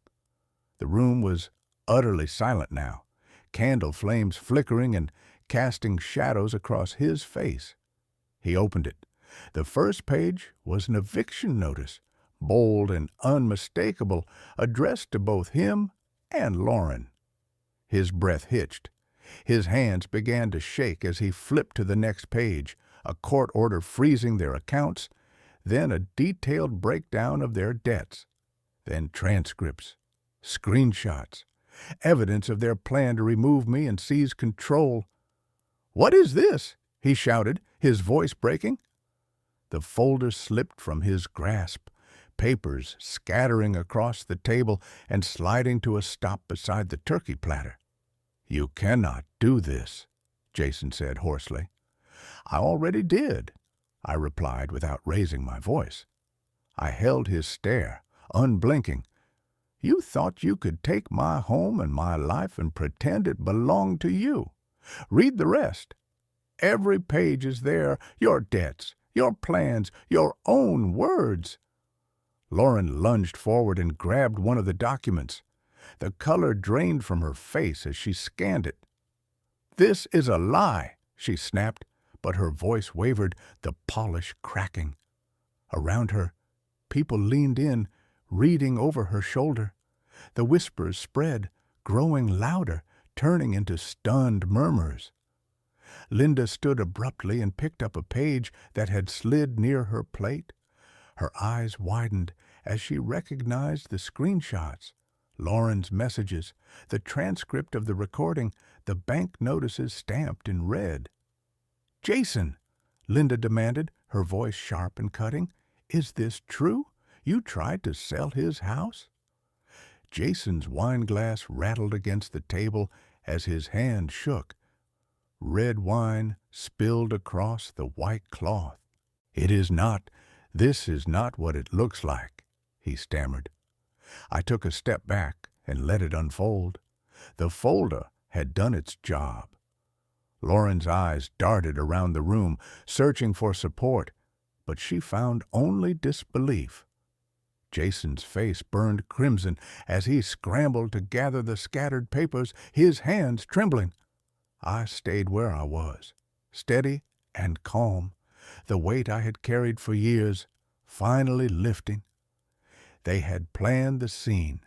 The room was utterly silent now, candle flames flickering and casting shadows across his face. He opened it. The first page was an eviction notice, bold and unmistakable, addressed to both him and Lauren. His breath hitched. His hands began to shake as he flipped to the next page, a court order freezing their accounts, then a detailed breakdown of their debts, then transcripts, screenshots, evidence of their plan to remove me and seize control. "What is this?" he shouted, his voice breaking. The folder slipped from his grasp, papers scattering across the table and sliding to a stop beside the turkey platter. "You cannot do this," Jason said hoarsely. "I already did," I replied without raising my voice. I held his stare, unblinking. "You thought you could take my home and my life and pretend it belonged to you. Read the rest. Every page is there, your debts, your plans, your own words." Lauren lunged forward and grabbed one of the documents. The color drained from her face as she scanned it. "This is a lie," she snapped, but her voice wavered, the polish cracking. Around her, people leaned in, reading over her shoulder. The whispers spread, growing louder, turning into stunned murmurs. Linda stood abruptly and picked up a page that had slid near her plate. Her eyes widened as she recognized the screenshots, Lauren's messages, the transcript of the recording, the bank notices stamped in red. "Jason," Linda demanded, her voice sharp and cutting, "is this true? You tried to sell his house?" Jason's wineglass rattled against the table as his hand shook. Red wine spilled across the white cloth. This is not what it looks like," he stammered. I took a step back and let it unfold. The folder had done its job. Lauren's eyes darted around the room, searching for support, but she found only disbelief. Jason's face burned crimson as he scrambled to gather the scattered papers, his hands trembling. I stayed where I was, steady and calm, the weight I had carried for years finally lifting. They had planned the scene.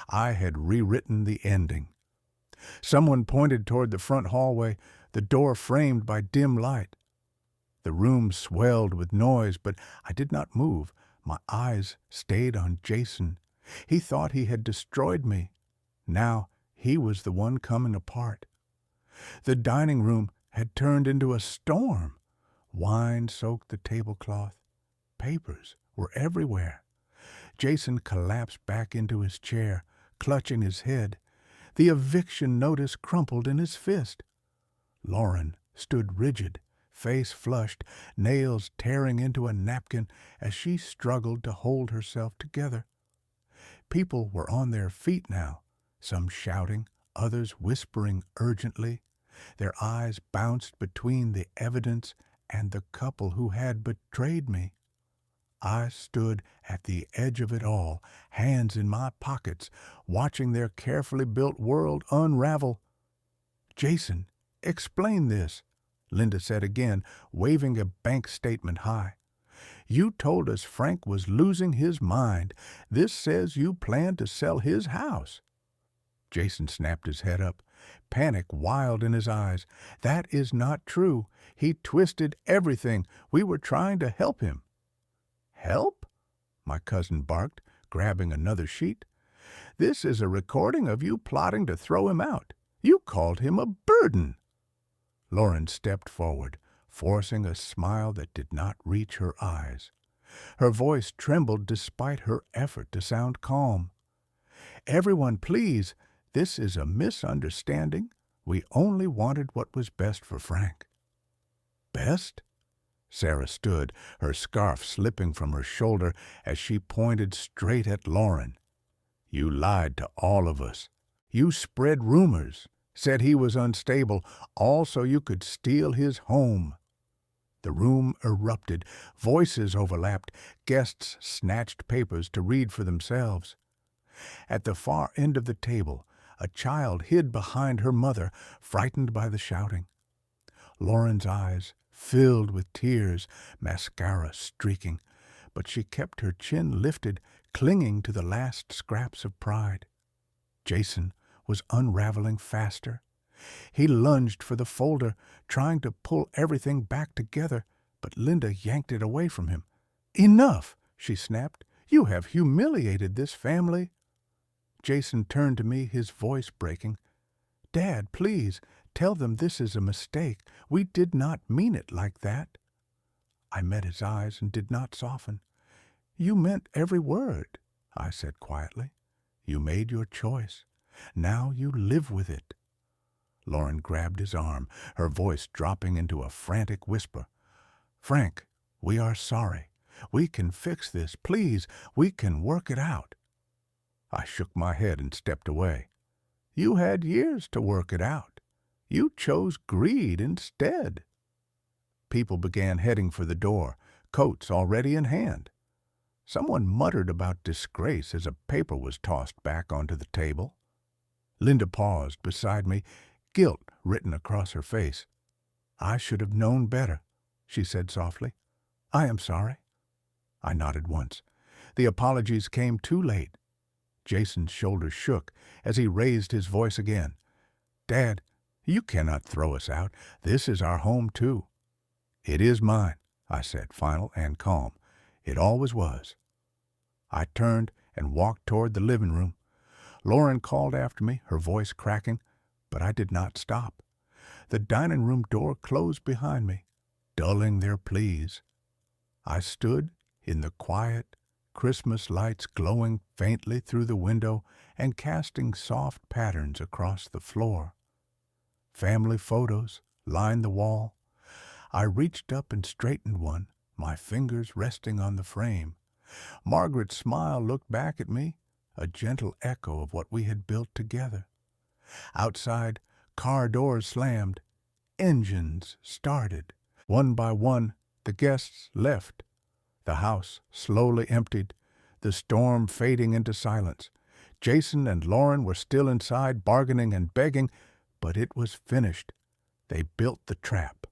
I had rewritten the ending. Someone pointed toward the front hallway, the door framed by dim light. The room swelled with noise, but I did not move. My eyes stayed on Jason. He thought he had destroyed me. Now he was the one coming apart. The dining room had turned into a storm. Wine soaked the tablecloth. Papers were everywhere. Jason collapsed back into his chair, clutching his head. The eviction notice crumpled in his fist. Lauren stood rigid, face flushed, nails tearing into a napkin as she struggled to hold herself together. People were on their feet now, some shouting, others whispering urgently. Their eyes bounced between the evidence and the couple who had betrayed me. I stood at the edge of it all, hands in my pockets, watching their carefully built world unravel. "Jason, explain this," Linda said again, waving a bank statement high. "You told us Frank was losing his mind. This says you plan to sell his house." Jason snapped his head up, panic wild in his eyes. "That is not true. He twisted everything. We were trying to help him." "Help?" my cousin barked, grabbing another sheet. "This is a recording of you plotting to throw him out. You called him a burden." Lauren stepped forward, forcing a smile that did not reach her eyes. Her voice trembled despite her effort to sound calm. "Everyone, please, this is a misunderstanding. We only wanted what was best for Frank." "Best?" Sarah stood, her scarf slipping from her shoulder as she pointed straight at Lauren. "You lied to all of us. You spread rumors, said he was unstable, all so you could steal his home." The room erupted, voices overlapped, guests snatched papers to read for themselves. At the far end of the table, a child hid behind her mother, frightened by the shouting. Lauren's eyes filled with tears, mascara streaking, but she kept her chin lifted, clinging to the last scraps of pride. Jason was unraveling faster. He lunged for the folder, trying to pull everything back together, but Linda yanked it away from him. "Enough!" she snapped. "You have humiliated this family." Jason turned to me, his voice breaking. "Dad, please, tell them this is a mistake. We did not mean it like that." I met his eyes and did not soften. "You meant every word," I said quietly. "You made your choice. Now you live with it." Lauren grabbed his arm, her voice dropping into a frantic whisper. "Frank, we are sorry. We can fix this. Please, we can work it out." I shook my head and stepped away. "You had years to work it out. You chose greed instead." People began heading for the door, coats already in hand. Someone muttered about disgrace as a paper was tossed back onto the table. Linda paused beside me, guilt written across her face. "I should have known better," she said softly. "I am sorry." I nodded once. The apologies came too late. Jason's shoulders shook as he raised his voice again. "Dad, you cannot throw us out. This is our home, too." "It is mine," I said, final and calm. "It always was." I turned and walked toward the living room. Lauren called after me, her voice cracking, but I did not stop. The dining room door closed behind me, dulling their pleas. I stood in the quiet, Christmas lights glowing faintly through the window and casting soft patterns across the floor. Family photos lined the wall. I reached up and straightened one, my fingers resting on the frame. Margaret's smile looked back at me, a gentle echo of what we had built together. Outside, car doors slammed. Engines started. One by one, the guests left. The house slowly emptied, the storm fading into silence. Jason and Lauren were still inside, bargaining and begging, but it was finished. They built the trap.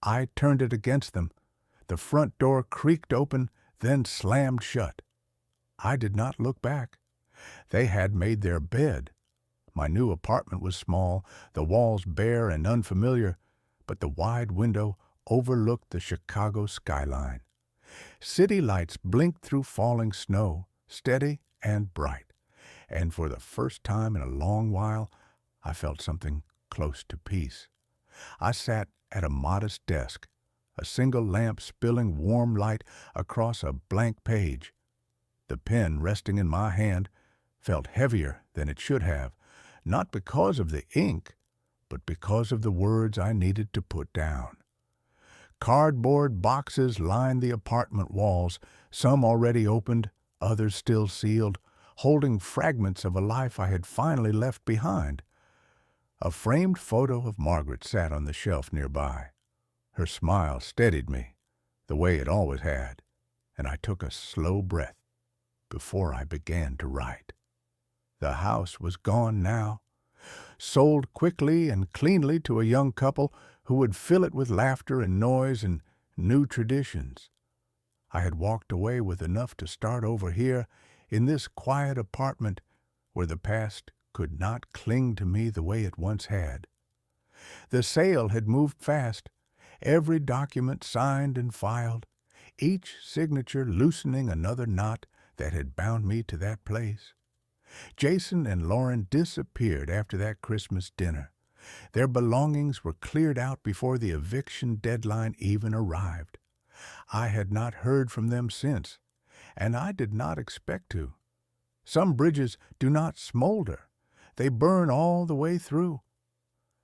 I turned it against them. The front door creaked open, then slammed shut. I did not look back. They had made their bed. My new apartment was small, the walls bare and unfamiliar, but the wide window overlooked the Chicago skyline. City lights blinked through falling snow, steady and bright, and for the first time in a long while, I felt something close to peace. I sat at a modest desk, a single lamp spilling warm light across a blank page. The pen resting in my hand felt heavier than it should have, not because of the ink, but because of the words I needed to put down. Cardboard boxes lined the apartment walls, some already opened, others still sealed, holding fragments of a life I had finally left behind. A framed photo of Margaret sat on the shelf nearby. Her smile steadied me, the way it always had, and I took a slow breath before I began to write. The house was gone now, sold quickly and cleanly to a young couple who would fill it with laughter and noise and new traditions. I had walked away with enough to start over here in this quiet apartment where the past could not cling to me the way it once had. The sale had moved fast, every document signed and filed, each signature loosening another knot that had bound me to that place. Jason and Lauren disappeared after that Christmas dinner. Their belongings were cleared out before the eviction deadline even arrived. I had not heard from them since, and I did not expect to. Some bridges do not smolder. They burn all the way through.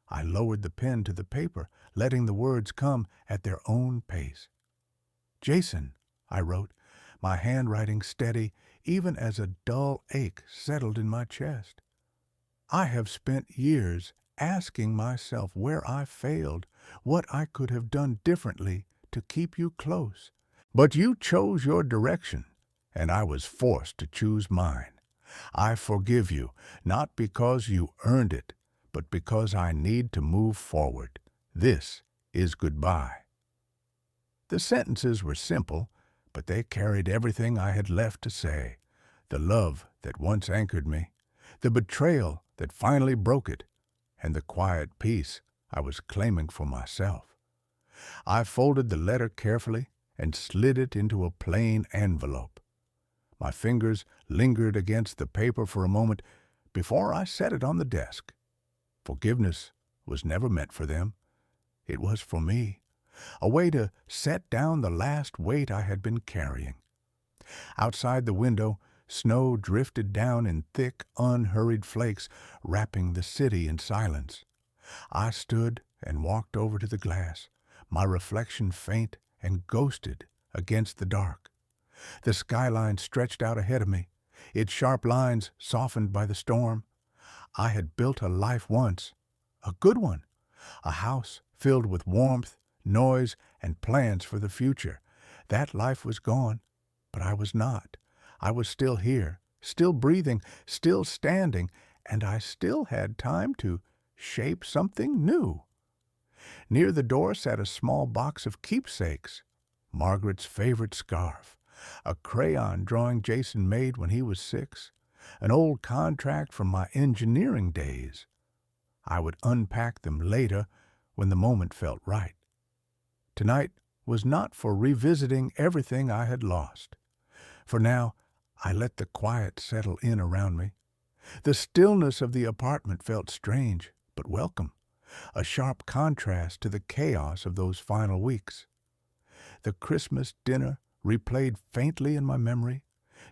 I lowered the pen to the paper, letting the words come at their own pace. "Jason," I wrote, my handwriting steady even as a dull ache settled in my chest. "I have spent years asking myself where I failed, what I could have done differently to keep you close. But you chose your direction, and I was forced to choose mine. I forgive you, not because you earned it, but because I need to move forward. This is goodbye." The sentences were simple, but they carried everything I had left to say. The love that once anchored me, the betrayal that finally broke it, and the quiet peace I was claiming for myself. I folded the letter carefully and slid it into a plain envelope. My fingers lingered against the paper for a moment before I set it on the desk. Forgiveness was never meant for them. It was for me, a way to set down the last weight I had been carrying. Outside the window, snow drifted down in thick, unhurried flakes, wrapping the city in silence. I stood and walked over to the glass, my reflection faint and ghosted against the dark. The skyline stretched out ahead of me, its sharp lines softened by the storm. I had built a life once, a good one, a house filled with warmth, noise, and plans for the future. That life was gone, but I was not. I was still here, still breathing, still standing, and I still had time to shape something new. Near the door sat a small box of keepsakes, Margaret's favorite scarf, a crayon drawing Jason made when he was 6, an old contract from my engineering days. I would unpack them later when the moment felt right. Tonight was not for revisiting everything I had lost. For now, I let the quiet settle in around me. The stillness of the apartment felt strange, but welcome, a sharp contrast to the chaos of those final weeks. The Christmas dinner replayed faintly in my memory,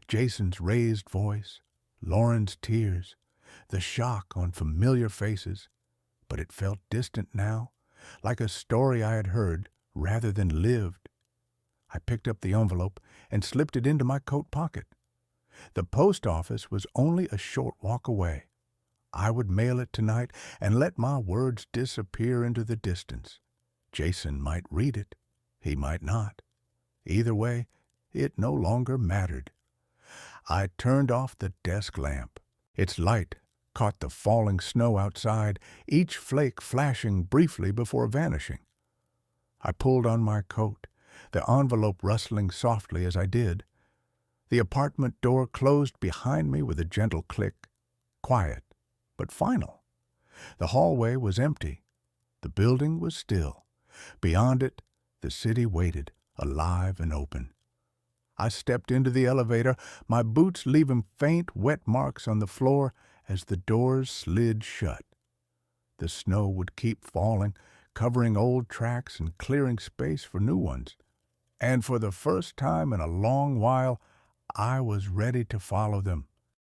Jason's raised voice, Lauren's tears, the shock on familiar faces, but it felt distant now, like a story I had heard rather than lived. I picked up the envelope and slipped it into my coat pocket. The post office was only a short walk away. I would mail it tonight and let my words disappear into the distance. Jason might read it. He might not. Either way, it no longer mattered. I turned off the desk lamp. Its light caught the falling snow outside, each flake flashing briefly before vanishing. I pulled on my coat, the envelope rustling softly as I did. The apartment door closed behind me with a gentle click, quiet but final. The hallway was empty. The building was still. Beyond it, the city waited, alive and open. I stepped into the elevator, my boots leaving faint, wet marks on the floor as the doors slid shut. The snow would keep falling, covering old tracks and clearing space for new ones. And for the first time in a long while, I was ready to follow them,